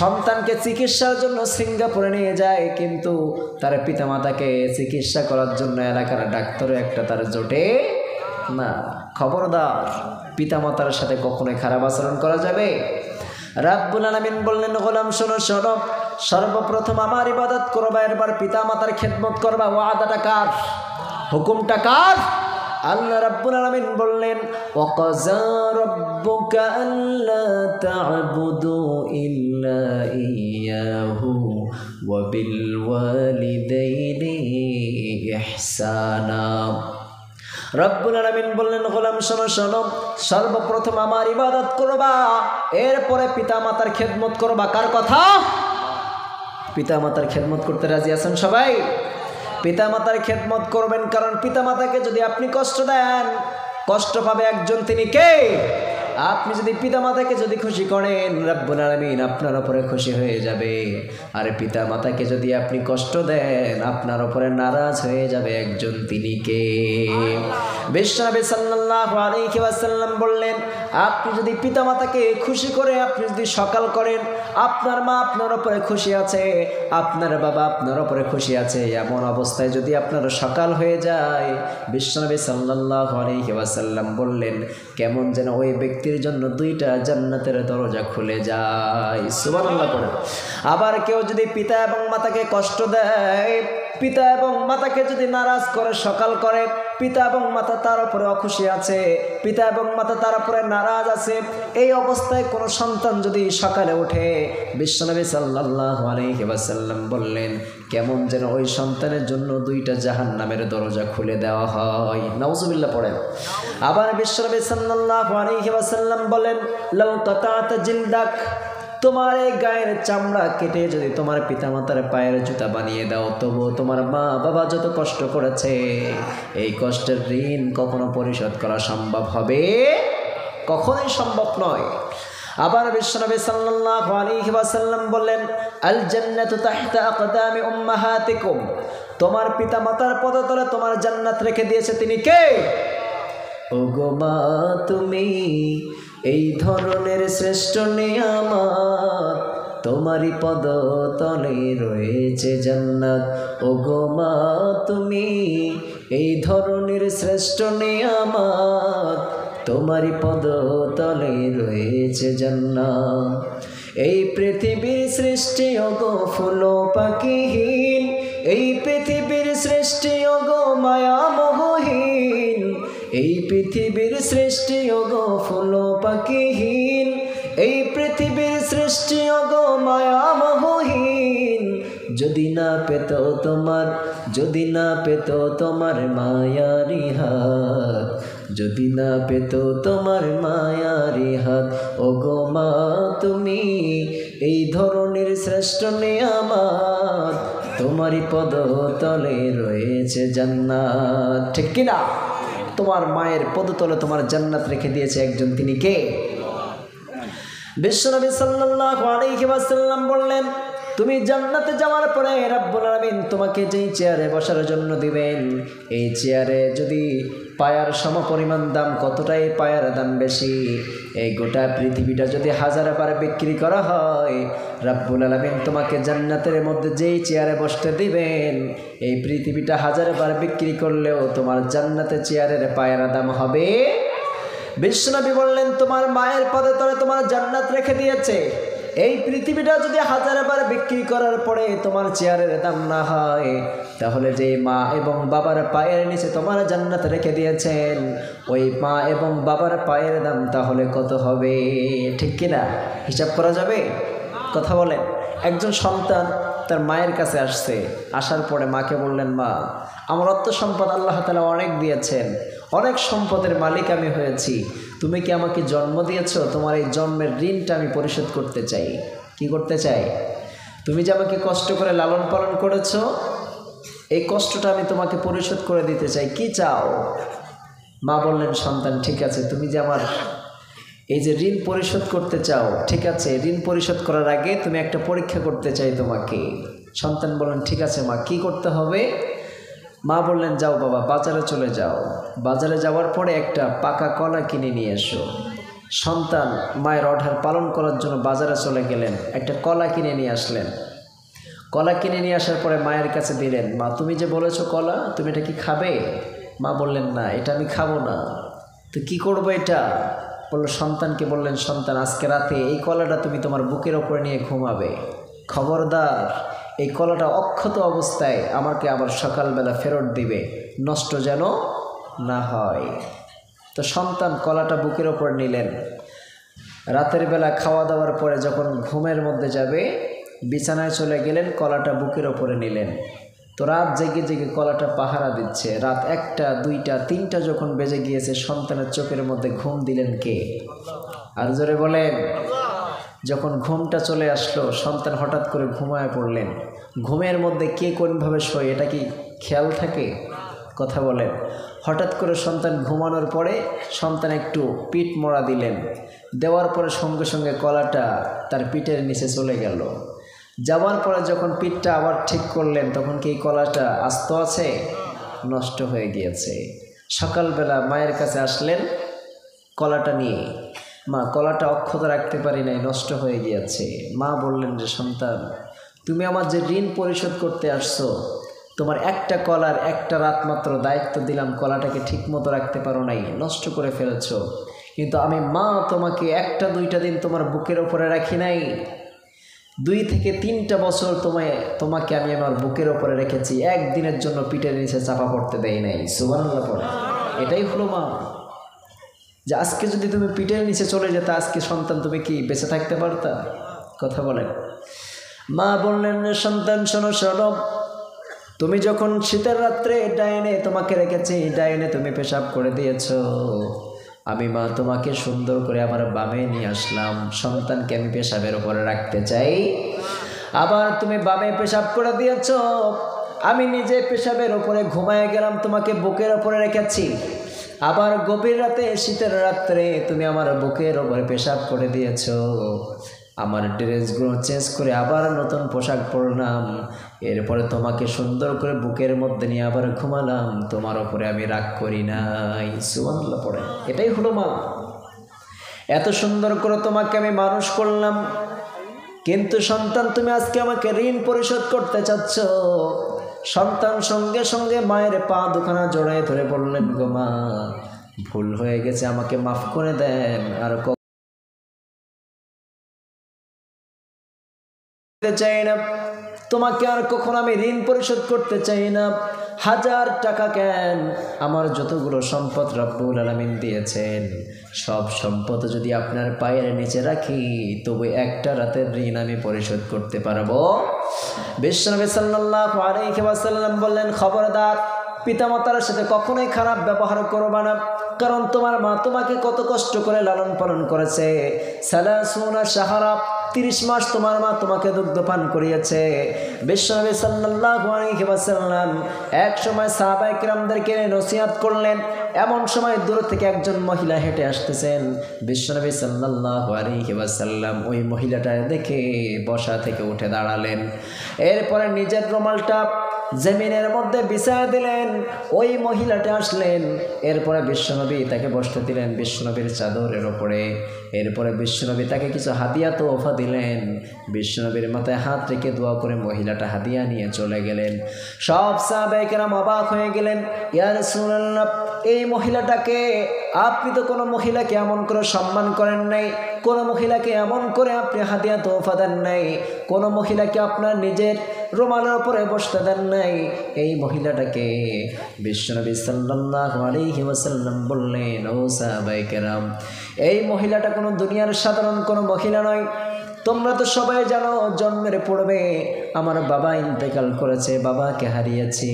সন্তানকে চিকিৎসার জন্য সিঙ্গাপুরে নিয়ে যায়, কিন্তু তার পিতামাতাকে চিকিৎসা করার জন্য এলাকার ডাক্তারও একটা তার জোটে না। খবরদার, পিতামাতার সাথে কখনোই খারাপ আচরণ করা যাবে? রাব্বুল আলামিন বললেন, গোলাম শোনো শোনো, সর্বপ্রথম আমার ইবাদত করবা, এরপর পিতামাতার খেদমত করবা। ওয়াদাটা কার? হুকুমটা কার? আল্লাহ রাব্বুল আলামিন বললেন, ওয়াকাযা রাব্বুকা আল্লা তা'বুদু ইল্লা ইয়্যাহু ওয়া বিল ওয়ালিদাইনি ইহসানা। রব্বুল আলামিন বললেন, গোলাম শোনো শোনো, সর্বপ্রথম আমার ইবাদত করবা, এরপরে পিতামাতার খেদমত করবা। কার কথা? পিতামাতার খেদমত করতে রাজি আছেন সবাই? পিতামাতার খেদমত করবেন, কারণ পিতামাতাকে যদি আপনি কষ্ট দেন, কষ্ট পাবে একজন, তিনি কে? আপনি যদি পিতামাতাকে যদি খুশি করেন, রব্বুল আলামিন আপনার উপরে খুশি হয়ে যাবে। আর পিতামাতাকে যদি আপনি কষ্ট দেন, আপনার উপরে নারাজ হয়ে যাবে একজন, তিনি কে? বিশ্বনবী সাল্লাল্লাহু আলাইহি ওয়াসাল্লাম বললেন, আপনি যদি পিতামাতাকে খুশি করে আপনি যদি সকাল করেন, আপনার মা আপনার উপরে খুশি আছে, আপনার বাবা আপনার উপরে খুশি আছে, এমন অবস্থায় যদি আপনার সকাল হয়ে যায়, বিশ্বনবী সাল্লাল্লাহু আলাইহি ওয়াসাল্লাম বললেন, কেমন যেন ওই ব্যক্তির জন্য 2টা জান্নাতের দরজা খুলে যায়। সুবহানাল্লাহ পড়েন। আবার কেউ যদি পিতা এবং মাতাকে কষ্ট দেয়, পিতা এবং মাতাকে যদি নারাজ করে সকাল করে, পিতা এবং মাতা তার উপরে অখুশি আছে, পিতা এবং মাতা তার উপরে নারাজ আছে, এই অবস্থায় কোনো সন্তান যদি সকালে ওঠে, বিশ্বনবী সাল্লাল্লাহু আলাইহি ওয়াসাল্লাম বললেন, কেমন যেন ওই সন্তানের জন্য 2টা জাহান্নামের দরজা খুলে দেওয়া হয়। নাউজুবিল্লাহ পড়েন। আবার বিশ্বনবী সাল্লাল্লাহু আলাইহি ওয়াসাল্লাম বলেন, লাউ কাতা'তা জিলদাক, তোমার এই গায়ের চামড়া কেটে যদি তোমার পিতামাতার পায়ের জুতা বানিয়ে দাও, তবুও তোমার মা বাবা যত কষ্ট করেছে, এই কষ্টের ঋণ কখনো পরিশোধ করা সম্ভব হবে? কখনোই সম্ভব নয়। আবার বিশ্বনবী সাল্লাল্লাহু আলাইহি ওয়াসাল্লাম বললেন, আল জান্নাতু তাহতা আকদামি উম্মাহাতিকুম, তোমার পিতামাতার পদতলে তোমার জান্নাত রেখে দিয়েছে, তিনি কে? ওগো মা, তুমি এই ধরনের শ্রেষ্ঠ নিয়ামত, তোমারই পদতলে রয়েছে জান্নাত। ওগো মা, তুমি এই ধরনের শ্রেষ্ঠ নিয়ামত, তোমারই পদতলে রয়েছে জান্নাত। এই পৃথিবীর সৃষ্টি ওগো ফুল পাখিহীন, এই পৃথিবীর সৃষ্টি ওগো মায়া মোহহীন, এই পৃথিবীর সৃষ্টি ওগো ফুল পাখিহীন, এই পৃথিবীর সৃষ্টি ওগো মায়া মোহহীন। যদি না পেত তোমার, যদি না পেত তোমার মায়ারি হাত, যদি না পেত তোমার মায়ারি হাত, ওগো মা, তুমি এই ধরনের শ্রেষ্ঠ নিয়ামত, তোমারই পদতলে রয়েছে জান্নাত। ঠিক কিনা? তোমার মায়ের পদতলে তোমার জান্নাত রেখে দিয়েছে একজন, তিনি কে? বিশ্বনবী সাল্লাল্লাহু আলাইহি ওয়াসাল্লাম বললেন, তুমি জান্নাতে যাওয়ার পরে রব্বুল আলামিন তোমাকে যেই চেয়ারে বসার জন্য দিবেন, এই চেয়ারে যদি পায়ার সমপরিমাণ দাম, কতটাই পায়ার দাম বেশি, এই গোটা পৃথিবীটা যদি 1000 বার বিক্রি করা হয়, রব্বুল আলামিন তোমাকে জান্নাতের মধ্যে যেই চেয়ারে বসতে দিবেন, এই পৃথিবীটা 1000 বার বিক্রি করলেও তোমার জান্নাতের চেয়ারের পায়ার দাম হবে। বিশ্বনবী বললেন, তোমার মায়ের পদতলে তোমার জান্নাত রেখে দিয়েছে, এই পৃথিবীটা যদি 1000 বার বিক্রি করার পরে তোমার চেয়ারের দাম না হয়, তাহলে যে মা এবং বাবার পায়ের নিচে তোমার জান্নাত রেখে দিয়েছেন, ওই মা এবং বাবার পায়ের দাম তাহলে কত হবে? ঠিক কিনা? হিসাব করা যাবে? কথা বলেন। একজন সন্তান তার মায়ের কাছে আসছে, আসার পরে মাকে বললেন, মা, আমার অর্থ সম্পদ আল্লাহ তাআলা অনেক দিয়েছেন, অনেক সম্পদের মালিক আমি হয়েছি, তুমি কি আমাকে জন্ম দিয়েছো? তোমার এই জন্মের ঋণটা আমি পরিশোধ করতে চাই। কি করতে চাই? তুমি যে আমাকে কষ্ট করে লালন পালন করেছো, এই কষ্টটা আমি তোমাকে পরিশোধ করে দিতে চাই। কি চাও? মা বললেন, সন্তান, ঠিক আছে, তুমি যে আমার এই যে ঋণ পরিশোধ করতে চাও, ঠিক আছে, ঋণ পরিশোধ করার আগে তুমি একটা পরীক্ষা করতে চাই তোমাকে। সন্তান বললেন, ঠিক আছে মা, কি করতে হবে? মা বললেন, যাও বাবা, বাজারে চলে যাও, বাজারে যাওয়ার পরে একটা পাকা কলা কিনে নিয়ে এসো। সন্তান মায়ের অর্ডার পালন করার জন্য বাজারে চলে গেলেন, একটা কলা কিনে নিয়ে আসলেন। কলা কিনে নিয়ে আসার পরে মায়ের কাছে দিলেন, মা, তুমি যে বলেছো কলা, তুমি এটা কি খাবে? মা বললেন, না, এটা আমি খাবো না। তো কি করবো এটা? বললো, সন্তানকে বললেন, সন্তান, আজকে রাতে এই কলাটা তুমি তোমার বুকের ওপরে নিয়ে ঘুমাবে। খবরদার, এই কলাটা অক্ষত অবস্থায় আমাকে আবার সকালবেলা ফেরত দিবে, নষ্ট যেন না হয়। তো সন্তান কলাটা বুকের ওপর নিলেন। রাতের বেলা খাওয়া দাওয়ার পরে যখন ঘুমের মধ্যে যাবে, বিছানায় চলে গেলেন, কলাটা বুকের ওপরে নিলেন। তো রাত জেগে জেগে কলাটা পাহারা দিচ্ছে। রাত 1টা, 2টা, 3টা যখন বেজে গিয়েছে, সন্তানের চোখের মধ্যে ঘুম দিলেন কে? আর জোরে বলেন। যখন ঘুমটা চলে আসলো, সন্তান হঠাৎ করে ঘুমায় পড়লেন। ঘুমের মধ্যে কে কোনভাবে শোয় এটা কি খেয়াল থাকে? কথা বলেন। হঠাৎ করে সন্তান ঘুমানোর পরে সন্তান একটু পিঠ মোড়া দিলেন, দেওয়ার পরে সঙ্গে সঙ্গে কলাটা তার পিঠের নিচে চলে গেল। যাওয়ার পরে যখন পিঠটা আবার ঠিক করলেন, তখন কি এই কলাটা আস্ত আছে? নষ্ট হয়ে গিয়েছে। সকালবেলা মায়ের কাছে আসলেন কলাটা নিয়ে, মা, কলাটা অক্ষত রাখতে পারি নাই, নষ্ট হয়ে গিয়েছে। মা বললেন যে, সন্তান, তুমি আমার যে ঋণ পরিশোধ করতে আসছো, তোমার একটা কলার একটা রাত মাত্র দায়িত্ব দিলাম, কলাটাকে ঠিক মতো রাখতে পারো নাই, নষ্ট করে ফেলেছ। কিন্তু আমি মা তোমাকে 1টা 2টা দিন তোমার বুকের ওপরে রাখি নাই, 2 থেকে 3টা বছর তোমাকে আমি আমার বুকের ওপরে রেখেছি, একদিনের জন্য পিঠের নিচে চাপা পড়তে দেই নাই। সুবহানাল্লাহ পড়ে। এটাই হলো মা। যে আজকে যদি তুমি পিঠের নিচে চলে যেতে, আজকে সন্তান তুমি কি বেঁচে থাকতে পারতা? কথা বলেন। মা বললেন, সন্তান শোনো, শোনো, তুমি যখন শীতের রাত্রে ডাইনে তোমাকে রেখেছি, ডাইনে তুমি পেশাব করে দিয়েছো, আমি মা তোমাকে সুন্দর করে আমার বামে নিয়ে আসলাম, সন্তানকে আমি পেশাবের উপরে রাখতে চাই। আবার তুমি বামে পেশাব করে দিয়েছ, আমি নিজে পেশাবের উপরে ঘুমায় গেলাম, তোমাকে বুকের ওপরে রেখেছি। আবার গভীর রাতে, শীতের রাত্রে তুমি আমার বুকের ওপরে পেশাব করে দিয়েছ, আমার ড্রেসগুলো চেঞ্জ করে আবার নতুন পোশাক পরলাম, এরপরে তোমাকে সুন্দর করে বুকের মধ্যে নিয়ে আবার ঘুমালাম, তোমার ওপরে আমি রাগ করি নাই। সুবহানাল্লাহ পড়ে। এটাই হলো মা। এত সুন্দর করে তোমাকে আমি মানুষ করলাম, কিন্তু সন্তান তুমি আজকে আমাকে ঋণ পরিশোধ করতে চাচ্ছ। সন্তান সঙ্গে সঙ্গে মায়ের পা দুখানা জড়ায় ধরে বললেন, গো মা, ভুল হয়ে গেছে, আমাকে মাফ করে দেন, আর চাই না, তোমাকে আর কখনো আমি ঋণ পরিশোধ করতে চাই না। 1000 টাকা কেন, আমার যতগুলো সম্পদ রব্বুল আলামিন দিয়েছেন, সব সম্পদ যদি আপনার পায়ের নিচে রাখি, তবু একটা রাতের ঋণ আমি পরিশোধ করতে পারবো। বিশ্বনবী সাল্লাল্লাহু আলাইহি ওয়াসাল্লাম বললেন, খবরদার, পিতামাতার সাথে কখনোই খারাপ ব্যবহার করবা না, কারণ তোমার মা তোমাকে কত কষ্ট করে লালন পালন করেছে। সালাসুনা শাহরা, 30 মাস তোমার মা তোমাকে দুগ্ধপান করিয়েছে। বিশ্বনবী সাল্লাল্লাহু আলাইহি ওয়াসাল্লাম এক সময় সাহাবায়ে কিরামদেরকে নসিহত করলেন। এমন সময় দূর থেকে একজন মহিলা হেঁটে আসতেছেন। বিশ্বনবী সাল্লাল্লাহু আলাইহি ওয়াসাল্লাম ওই মহিলাটা দেখে বসা থেকে উঠে দাঁড়ালেন, এরপরে নিজের রুমালটা জমিনের মধ্যে বিছায় দিলেন। ওই মহিলাটা আসলেন, এরপরে বিশ্বনবী তাকে বসতে দিলেন বিশ্বনবীর চাদরের ওপরে। এরপরে বিশ্বনবী তাকে কিছু হাদিয়া তোহফা দিলেন। বিশ্বনবীর মাথায় হাত রেখে দোয়া করে মহিলাটা হাদিয়া নিয়ে চলে গেলেন। সব সাহাবায়ে কেরাম অবাক হয়ে গেলেন, ইয়া রাসূলুল্লাহ, এই মহিলাটাকে আপনি তো কোনো মহিলাকে এমন করে সম্মান করেন নাই, কোনো মহিলাকে এমন করে আপনি হাদিয়া তোফা দেন নাই, কোনো মহিলাকে আপনার নিজের রুমালের উপরে বসতে দেন নাই। এই মহিলাটাকে বিশ্বনবী সাল্লাল্লাহু আলাইহি ওয়াসাল্লাম বললেন, ও সাহাবায়ে কেরাম, এই মহিলাটা কোনো দুনিয়ার সাধারণ কোনো মহিলা নয়। তোমরা তো সবাই জানো জন্মের পূর্বে আমার বাবা ইন্তেকাল করেছে, বাবাকে হারিয়েছি।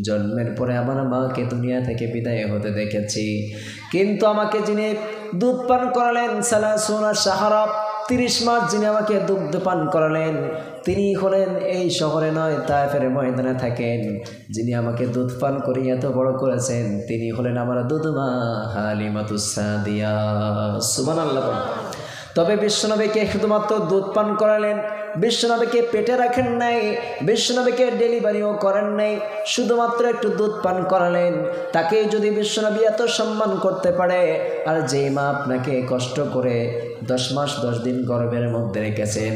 জন্মের পরে আমার মাকে দুনিয়া থেকে বিদায় হতে দেখেছি, কিন্তু আমাকে যিনি দুধ পান করালেন সালাসুনা শাহরা, 30 মাস যিনি আমাকে দুগ্ধ পান করালেন, তিনি হলেন এই শহরে নয় তায়েফের ময়দানে থাকেন। যিনি আমাকে দুধ পান করিয়ে এত বড় করেছেন, তিনি হলেন আমার দুধমা হালিমাতুস সাদিয়া। সুবহানাল্লাহ। তবে বিশ্বনবীকে শুধুমাত্র দুধ পান করালেন, বিশ্বনবীকে পেটে রাখেন নাই, বিশ্বনবীকে ডেলিভারিও করেন নাই, শুধুমাত্র একটু দুধ পান করালেন। তাকে যদি বিশ্বনবী এত সম্মান করতে পারে, আর যেই মা আপনাকে কষ্ট করে 10 মাস 10 দিন গর্ভের মধ্যে রেখেছেন,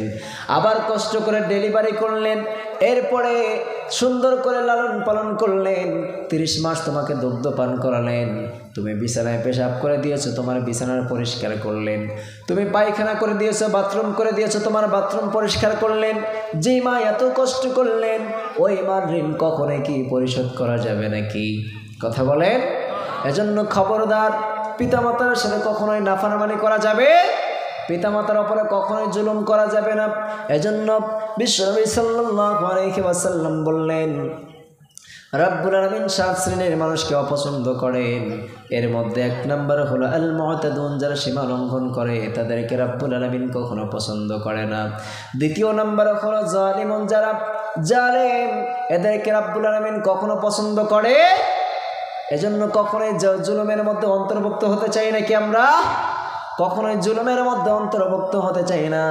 আবার কষ্ট করে ডেলিভারি করলেন, এরপরে সুন্দর করে লালন পালন করলেন, 30 মাস তোমাকে দুগ্ধ পান করালেন, তুমি বিছানায় পেশাব করে দিয়েছো, তোমার বিছানার পরিষ্কার করলেন, তুমি পায়খানা করে দিয়েছো, বাথরুম করে দিয়েছো, তোমার বাথরুম পরিষ্কার করলেন। যেই মা এত কষ্ট করলেন, ওই মার ঋণ কখনোই কি পরিশোধ করা যাবে নাকি? কথা বলেন। এজন্য খবরদার, পিতামাতার সাথে কখনোই নাফরমানি করা যাবে, পিতামাতার উপরে কখনোই জুলুম করা যাবে না। এজন্য বিশ্বনবী সাল্লাল্লাহু আলাইহি ওয়াসাল্লাম বললেন, রব্বুল আলামিন 7 শ্রেণীর মানুষকে অপছন্দ করেন। এর মধ্যে 1 নম্বর হলো আল মুতাদুন, যারা সীমা লঙ্ঘন করে তাদেরকে রব্বুল আলামিন কখনো পছন্দ করে না। 2 নম্বর হলো জালিমুন, যারা জালেম, এদেরকে রব্বুল আলামিন কখনো পছন্দ করে। এজন্য কখনোই জুলুমের মধ্যে অন্তর্ভুক্ত হতে চাই না কি আমরা? কখনোই জুলুমের মধ্যে অন্তর্ভুক্ত হতে চাই না।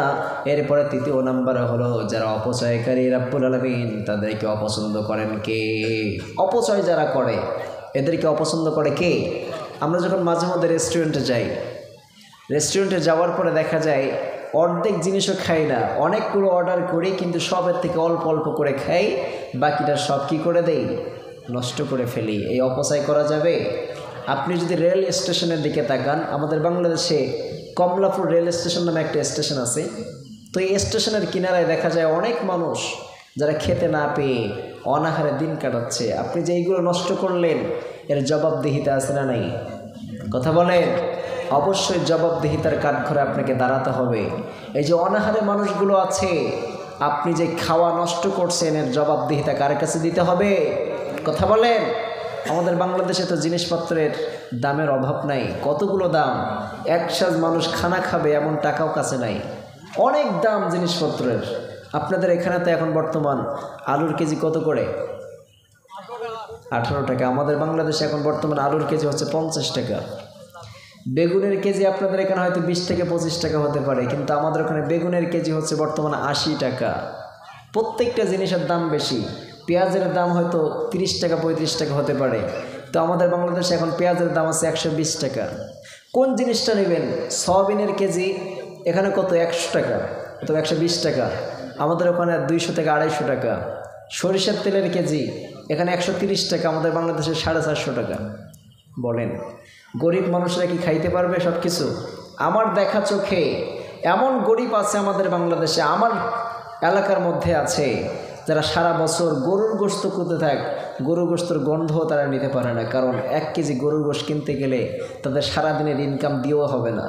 এরপরে 3 নম্বর হলো যারা অপচয়কারী, রব্বুল আলামিন তাদেরকে অপছন্দ করেন কে? অপচয় যারা করে এদেরকে অপছন্দ করে কে? আমরা যখন মাঝে মধ্যে রেস্টুরেন্টে যাই, রেস্টুরেন্টে যাওয়ার পরে দেখা যায় অর্ধেক জিনিসও খাই না, অনেকগুলো অর্ডার করি, কিন্তু সবের থেকে অল্প অল্প করে খাই, বাকিটা সব কি করে দেই? নষ্ট করে ফেলি। এই অপচয় করা যাবে? আপনি যদি রেল স্টেশনের দিকে তাকান, আমাদের বাংলাদেশে কমলাপুর রেল স্টেশন নামে একটা স্টেশন আছে, তো এই স্টেশনের কিনারায় দেখা যায় অনেক মানুষ যারা খেতে না পেয়ে অনাহারে দিন কাটাচ্ছে। আপনি যে এইগুলো নষ্ট করলেন, এর জবাবদিহিতা আছে না নাই? কথা বলেন। অবশ্যই জবাবদিহিতার কাঠঘরে আপনাকে দাঁড়াতে হবে। এই যে অনাহারে মানুষগুলো আছে, আপনি যে খাওয়া নষ্ট করছেন, এর জবাবদিহিতা কার কাছে দিতে হবে? কথা বলেন। আমাদের বাংলাদেশে তো জিনিসপত্রের দামের অভাব নাই, কতগুলো দাম, এক সাজ মানুষ খানা খাবে এমন টাকাও কাছে নাই, অনেক দাম জিনিসপত্রের। আপনাদের এখানে তো এখন বর্তমান আলুর কেজি কত করে? 18 টাকা। আমাদের বাংলাদেশে এখন বর্তমান আলুর কেজি হচ্ছে 50 টাকা। বেগুনের কেজি আপনাদের এখানে হয়তো 20 থেকে 25 টাকা হতে পারে, কিন্তু আমাদের ওখানে বেগুনের কেজি হচ্ছে বর্তমানে 80 টাকা। প্রত্যেকটা জিনিসের দাম বেশি। পেঁয়াজের দাম হয়তো 30 টাকা 35 টাকা হতে পারে, তো আমাদের বাংলাদেশে এখন পেঁয়াজের দাম আছে 120 টাকা। কোন জিনিসটা নেবেন? সয়াবিনের কেজি এখানে কত? 100 টাকা অথবা 120 টাকা। আমাদের ওখানে 200 থেকে 250 টাকা। সরিষার তেলের কেজি এখানে 130 টাকা, আমাদের বাংলাদেশে 450 টাকা। বলেন, গরিব মানুষরা কি খাইতে পারবে সব কিছু? আমার দেখা চোখে এমন গরিব আছে আমাদের বাংলাদেশে, আমার এলাকার মধ্যে আছে, যারা সারা বছর গরুর গোশত করতে থাক, গরুর গোশতের গন্ধও তারা নিতে পারে না, কারণ 1 কেজি গরুর গোশত কিনতে গেলে তাদের সারাদিনের ইনকাম দিয়েও হবে না।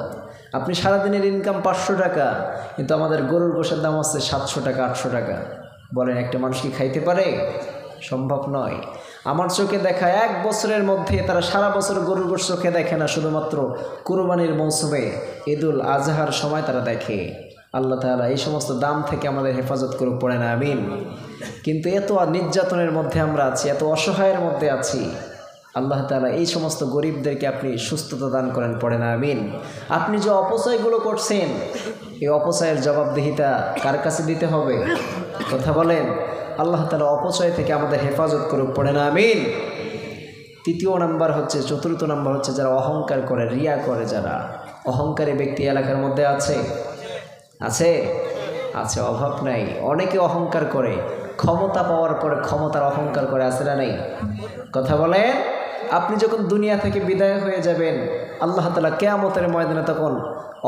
আপনি সারাদিনের ইনকাম 500 টাকা, কিন্তু আমাদের গরুর গোশের দাম হচ্ছে 700 টাকা 800 টাকা। বলেন, একটা মানুষ কি খাইতে পারে? সম্ভব নয়। আমার চোখে দেখা 1 বছরের মধ্যে তারা সারা বছর গরুর গোশত চোখে দেখে না, শুধুমাত্র কুরবানির মৌসুমে ঈদুল আজহার সময় তারা দেখে। আল্লাহ তাআলা এই সমস্ত দাম থেকে আমাদের হেফাজত করুক, পড়ে না আমিন। কিন্তু এত নির্যাতনের মধ্যে আমরা আছি, এত অসহায়ের মধ্যে আছি, আল্লাহ তাআলা এই সমস্ত গরিবদেরকে আপনি সুস্থতা দান করেন, পড়ে না আমিন। আপনি যে অপচয়গুলো করছেন, এই অপচয়ের জবাবদিহিতা কার কাছে দিতে হবে? কথা বলেন। আল্লাহ তাআলা অপচয় থেকে আমাদের হেফাজত করুক, পড়ে না আমিন। 3 নম্বর হচ্ছে, 4th নম্বর হচ্ছে যারা অহংকার করে, রিয়া করে। যারা অহংকারী ব্যক্তি এলাকার মধ্যে আছে, আছে আছে, অভাব নাই। অনেকে অহংকার করে, ক্ষমতা পাওয়ার পরে ক্ষমতার অহংকার করে, আছে না নাই? কথা বলেন। আপনি যখন দুনিয়া থেকে বিদায় হয়ে যাবেন, আল্লাহ তাআলা কিয়ামতের ময়দানে তখন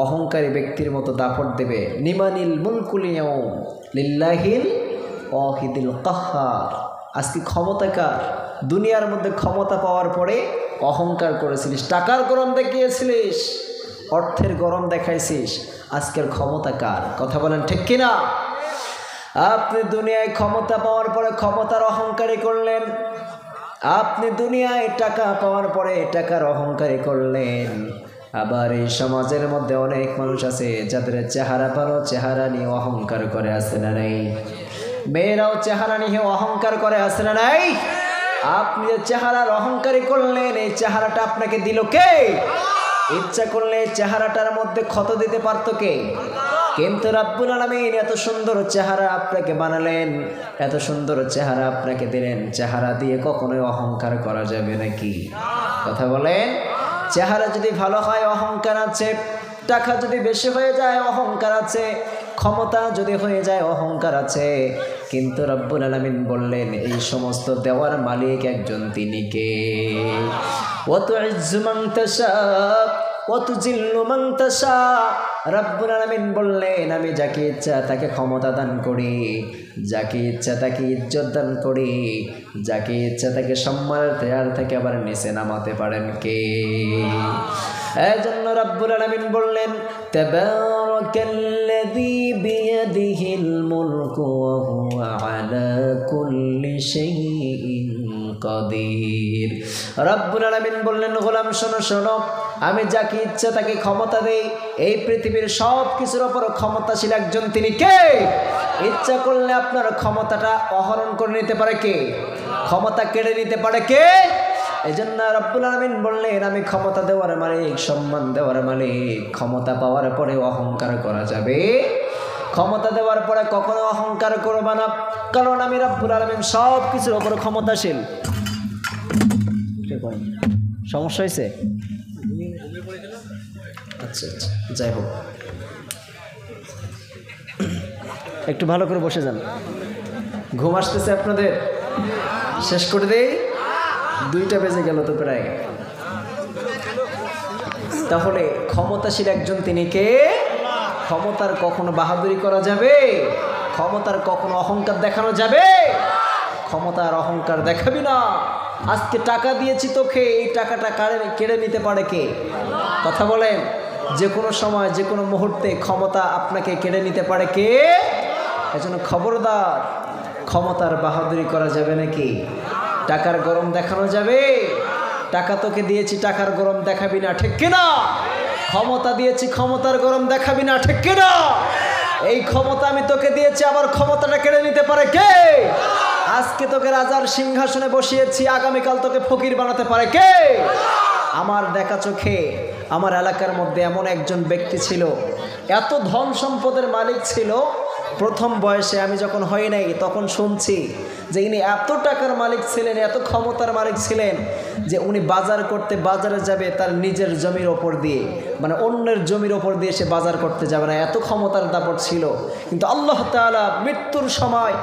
অহংকারী ব্যক্তির মতো দাপট দেবে। নিমানিল মুলকুল ইয়াউম লিল্লাহিল ওয়াহিদিল কাহ্হার। আজকে ক্ষমতা কার? দুনিয়ার মধ্যে ক্ষমতা পাওয়ার পরে অহংকার করেছিলিস, টাকার গরম দেখিয়েছিলিস, অর্থের গরম দেখাইছিস, আজকের ক্ষমতা কার? কথা বলেন ঠিক কিনা? আপনি দুনিয়ায় ক্ষমতা পাওয়ার পরে ক্ষমতার অহংকারী করলেন, আপনি দুনিয়ায় টাকা পাওয়ার পরে টাকার অহংকারী করলেন। আবার এই সমাজের মধ্যে অনেক মানুষ আছে যাদের চেহারা ভালো, চেহারা নিয়ে অহংকার করে, আছে না নাই? মেয়েরাও চেহারা নিয়ে অহংকার করে, আছে না নাই? আপনি যে চেহারার অহংকারী করলেন, এই চেহারাটা আপনাকে দিল কে? ইচ্ছা করলে চেহারাটার মধ্যে ক্ষত দিতে পারতো কে? কিন্তু রাব্বুল আলামিন এত সুন্দর চেহারা আপনাকে বানালেন, এত সুন্দর চেহারা আপনাকে দিলেন, চেহারা দিয়ে কখনোই অহংকার করা যাবে নাকি? কথা বলেন। চেহারা যদি ভালো হয় অহংকার আছে, টাকা যদি বেশি হয়ে যায় অহংকার আছে, ক্ষমতা যদি হয়ে যায় অহংকার আছে। কিন্তু রব্বুল আলামিন বললেন এই সমস্ত দেওয়ার মালিক একজন, তিনি কে? ওয়া তুইজ্জু মান তাশা ওয়া তুযিল্লু মান তাশা। রব্বুল আলামিন বললেন আমি যাকে ইচ্ছা তাকে ক্ষমতা দান করি, যাকে ইচ্ছা তাকে ইজ্জত দান করি, যাকে ইচ্ছা তাকে সম্মানের চেয়ার থেকে আবার নিচে নামাতে পারেন কে? এজন্য রব্বুল আলামিন বললেন তাবারাকাল্লাযী বিয়াদিহিল মুলকু ওয়া হুয়া আলা কুল্লি শাইইন কাদির। রব্বুল আলামিন বললেন গোলাম শোনো শোনো, আমি যাকে ইচ্ছা তাকে ক্ষমতা দেই, এই পৃথিবীর সব কিছুর উপর ক্ষমতাশীল একজন, তিনি কে? ইচ্ছা করলে আপনার ক্ষমতাটা অহরণ করে নিতে পারে কে? ক্ষমতা কেড়ে নিতে পারে কে? এজন্য রব্বুল আলামিন বললেন আমি ক্ষমতা দেওয়ার মালিক, সম্মান দেওয়ার মালিক। ক্ষমতা পাওয়ার পরে অহংকার করা যাবে? ক্ষমতা দেওয়ার পরে কখনো অহংকার করবা না, কারণ আমি রব্বুল আলামিন সব কিছুর উপর ক্ষমতাশীল। সমস্যা হয়েছে? আচ্ছা আচ্ছা, যাই হোক, একটু ভালো করে বসে যান। ঘুম আসতেছে আপনাদের? শেষ করে দেই, 2টা বেজে গেল তো প্রায়। তাহলে ক্ষমতাশীল একজন, তিনি কে? ক্ষমতার কখনো বাহাদুরি করা যাবে? ক্ষমতার কখনো অহংকার দেখানো যাবে? ক্ষমতার অহংকার দেখাবি না। আজকে টাকা দিয়েছি তোকে, এই টাকাটা কেড়ে নিতে পারে কে? কথা বলেন। যে কোনো সময় যে কোনো মুহূর্তে ক্ষমতা আপনাকে কেড়ে নিতে পারে কে? এজন্য খবরদার, ক্ষমতার বাহাদুরি করা যাবে নাকি? টাকার গরম দেখানো যাবে? টাকা তোকে দিয়েছি, টাকার গরম দেখাবি না, ঠিক কিনা? ক্ষমতা দিয়েছি, ক্ষমতার গরম দেখাবি না, ঠিক কিনা? এই ক্ষমতা আমি তোকে দিয়েছি, আবার ক্ষমতাটা কেড়ে নিতে পারে কে? আজকে তোকে রাজার সিংহাসনে বসিয়েছি, আগামীকাল তোকে ফকির বানাতে পারে কে? আমার দেখা চোখে আমার এলাকার মধ্যে এমন একজন ব্যক্তি ছিল, এত ধন সম্পদের মালিক ছিল। প্রথম বয়সে আমি যখন হই নাই তখন শুনছি যে ইনি এত টাকার মালিক ছিলেন, এত ক্ষমতার মালিক ছিলেন যে উনি বাজার করতে বাজারে যাবে তার নিজের জমির ওপর দিয়ে, মানে অন্যের জমির ওপর দিয়ে সে বাজার করতে যাবে না, এত ক্ষমতার দাপট ছিল। কিন্তু আল্লাহ তাআলা মৃত্যুর সময়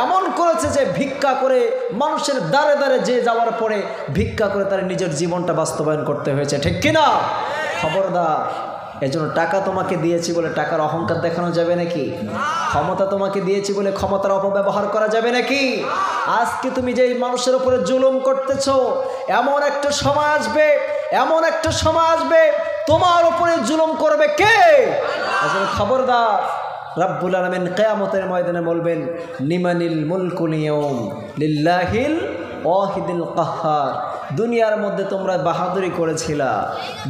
এমন করেছে যে ভিক্ষা করে মানুষের দ্বারে দ্বারে যে যাওয়ার পরে ভিক্ষা করে তার নিজের জীবনটা বাস্তবায়ন করতে হয়েছে, ঠিক কিনা? খবরদার। এজন্য টাকা তোমাকে দিয়েছি বলে টাকার অহংকার দেখানো যাবে নাকি? ক্ষমতা তোমাকে দিয়েছি বলে ক্ষমতার অপব্যবহার করা যাবে নাকি? আজকে তুমি যে মানুষের উপরে জুলুম করতেছো, এমন একটা সময় আসবে, এমন একটা সময় আসবে তোমার উপরে জুলুম করবে কে? এজন্য খবরদার। রব্বুল আলামিন কিয়ামতের ময়দানে বলবেন লিমানিল মুলকুল ইয়াউম লিল্লাহিল ওয়াহিদিল কাহ্হার। দুনিয়ার মধ্যে তোমরা বাহাদুরি করেছিলা,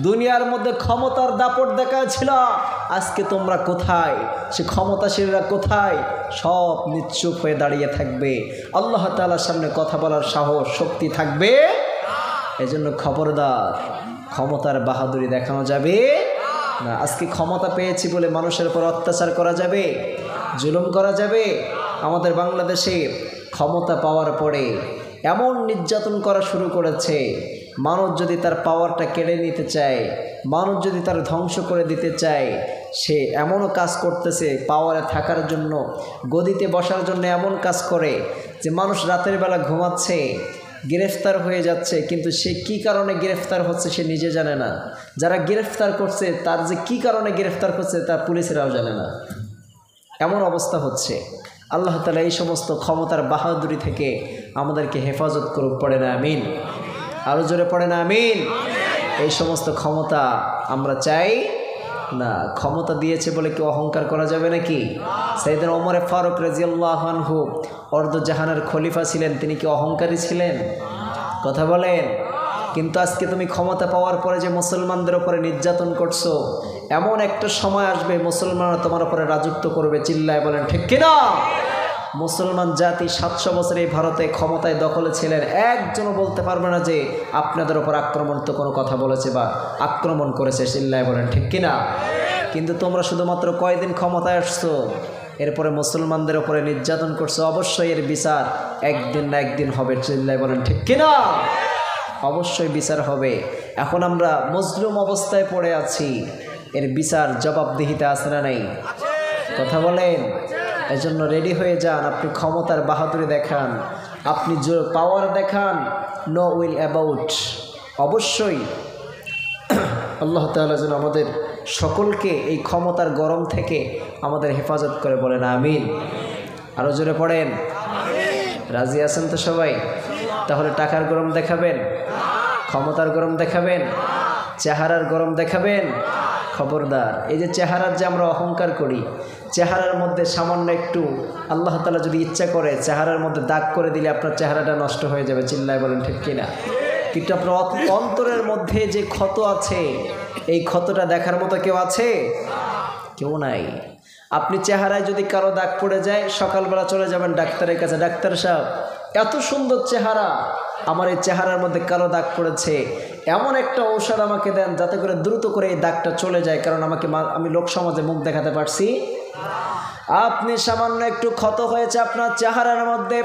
দুনিয়ার মধ্যে ক্ষমতার দাপট দেখাচ্ছিলা, আজকে তোমরা কোথায়? সে ক্ষমতাশীলরা কোথায়? সব নিশ্চুপ হয়ে দাঁড়িয়ে থাকবে, আল্লাহ তাআলার সামনে কথা বলার সাহস শক্তি থাকবে। এজন্য খবরদার, ক্ষমতার বাহাদুরি দেখানো যাবে না। আজকে ক্ষমতা পেয়েছি বলে মানুষের উপর অত্যাচার করা যাবে, জুলুম করা যাবে? আমাদের বাংলাদেশে ক্ষমতা পাওয়ার পরে এমন নির্যাতন করা শুরু করেছে, মানুষ যদি তার পাওয়ারটা কেড়ে নিতে চায়, মানুষ যদি তার ধ্বংস করে দিতে চায়, সে এমনও কাজ করতেছে পাওয়ারে থাকার জন্য, গদিতে বসার জন্য এমন কাজ করে যে মানুষ রাতের বেলা ঘুমাচ্ছে, গ্রেফতার হয়ে যাচ্ছে, কিন্তু সে কি কারণে গ্রেফতার হচ্ছে সে নিজে জানে না। যারা গ্রেফতার করছে তার যে কি কারণে গ্রেফতার করছে তা পুলিশেরাও জানে না। এমন অবস্থা হচ্ছে। আল্লাহ তাআলা এই সমস্ত ক্ষমতার বাহাদুরি থেকে আমাদেরকে হেফাজত করুক, পড়ে না আমিন। আরও জোরে পড়ে না আমিন। এই সমস্ত ক্ষমতা আমরা চাই না। ক্ষমতা দিয়েছে বলে কি অহংকার করা যাবে নাকি? সাইয়েদনা ওমর ফারুক রাদিয়াল্লাহু আনহু অর্ধজাহানের খলিফা ছিলেন, তিনি কি অহংকারী ছিলেন? কথা বলেন। কিন্তু আজকে তুমি ক্ষমতা পাওয়ার পরে যে মুসলমানদের উপরে নির্যাতন করছো, এমন একটা সময় আসবে মুসলমানরা তোমার উপরে রাজত্ব করবে। চিল্লায় বলেন ঠিক কিনা? মুসলমান জাতি 700 বছর এই ভারতে ক্ষমতায় দখলে ছিলেন, একজনও বলতে পারবে না যে আপনাদের ওপর আক্রমণ তো কোনো কথা বলেছে বা আক্রমণ করেছে। চিল্লায় বলেন ঠিক কিনা? কিন্তু তোমরা শুধুমাত্র কয়দিন ক্ষমতায় আসছো, এরপরে মুসলমানদের ওপরে নির্যাতন করছো, অবশ্যই এর বিচার একদিন না একদিন হবে। চিল্লায় বলেন ঠিক কিনা? অবশ্যই বিচার হবে। এখন আমরা মজলুম অবস্থায় পড়ে আছি, এর বিচার জবাবদিহিতে আছে না নেই? কথা বলেন। এজন্য রেডি হয়ে যান। আপনি ক্ষমতার বাহাদুরি দেখান, আপনি পাওয়ার দেখান, নো উইল অ্যাবাউট। অবশ্যই আল্লাহ তাআলা যেন আমাদের সকলকে এই ক্ষমতার গরম থেকে আমাদের হেফাজত করে, বলেন আমিন। আরও জোরে পড়েন। রাজি আছেন তো সবাই? তাহলে টাকার গরম দেখাবেন, ক্ষমতার গরম দেখাবেন, চেহারার গরম দেখাবেন? খবরদার। এই যে চেহারার যে আমরা অহংকার করি, চেহারার মধ্যে সামান্য একটু আল্লাহ তাআলা যদি ইচ্ছা করে চেহারার মধ্যে দাগ করে দিলে আপনার চেহারাটা নষ্ট হয়ে যাবে। চিল্লায় বলেন ঠিক কিনা? কিন্তু আপনার অন্তরের মধ্যে যে ক্ষত আছে, এই ক্ষতটা দেখার মতো কেউ আছে? কেউ নাই। আপনি চেহারায় যদি কারো দাগ পড়ে যায়, সকালবেলা চলে যাবেন ডাক্তারের কাছে, ডাক্তার সাহেব এত সুন্দর চেহারা, আমার এই চেহারার মধ্যে কালো দাগ পড়েছে, এমন একটা ঔষধ আমাকে দেন যাতে করে দ্রুত করে এই দাগটা চলে যায়, কারণ আমি লোক সমাজে মুখ দেখাতে পারছি। আপনি সামান্য একটু ক্ষত হয়েছে আপনার চেহারার মধ্যে,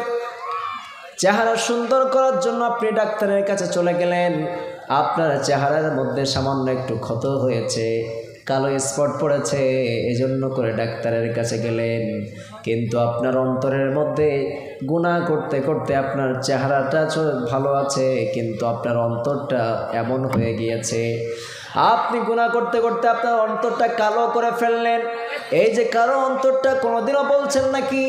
চেহারা সুন্দর করার জন্য আপনি ডাক্তারের কাছে চলে গেলেন। আপনার চেহারার মধ্যে সামান্য একটু ক্ষত হয়েছে, কালো স্পট পড়েছে, এজন্য করে ডাক্তারের কাছে গেলেন। কিন্তু আপনার অন্তরের মধ্যে গুনাহ করতে করতে আপনার চেহারাটা ভালো আছে, কিন্তু আপনার অন্তরটা এমন হয়ে গিয়েছে, আপনি গুনাহ করতে করতে আপনার অন্তরটা কালো করে ফেললেন। এই যে কালো অন্তরটা, কোনোদিনও বলছেন নাকি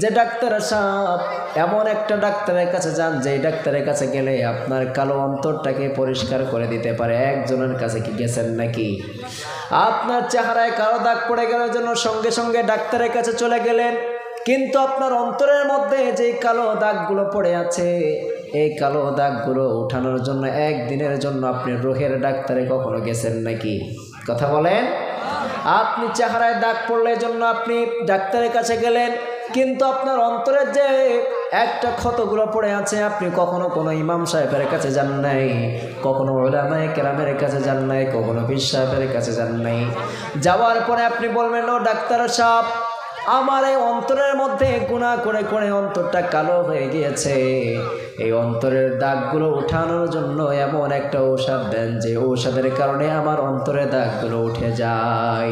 যে ডাক্তার সাহেব এমন একটা ডাক্তারের কাছে যান যে ডাক্তারের কাছে গেলে আপনার কালো অন্তরটাকে পরিষ্কার করে দিতে পারে? একজনের কাছে কি গেছেন নাকি? আপনার চেহারায় কালো দাগ পড়ে গেলের জন্য সঙ্গে সঙ্গে ডাক্তারের কাছে চলে গেলেন, কিন্তু আপনার অন্তরের মধ্যে যে কালো দাগগুলো পড়ে আছে, এই কালো দাগগুলো উঠানোর জন্য একদিনের জন্য আপনি রোহের ডাক্তারে কখনো গেছেন নাকি? কথা বলেন। আপনি চেহারায় দাগ পড়লে জন্য আপনি ডাক্তারের কাছে গেলেন, কিন্তু আপনার অন্তরের যে একটা ক্ষতগুলো পড়ে আছে, আপনি কখনো কোনো ইমাম সাহেবের কাছে যান নাই, কখনো উলামায়ে কেরামের কাছে যান নাই, কখনো পীর সাহেবের কাছে যান নাই। যাওয়ার পরে আপনি বলবেন, ও ডাক্তার সাহেব, আমার এই অন্তরের মধ্যে গুনাহ করে করে অন্তরটা কালো হয়ে গিয়েছে, এই অন্তরের দাগগুলো উঠানোর জন্য এমন একটা ঔষধ দেন যে ঔষধের কারণে আমার অন্তরের দাগগুলো উঠে যায়।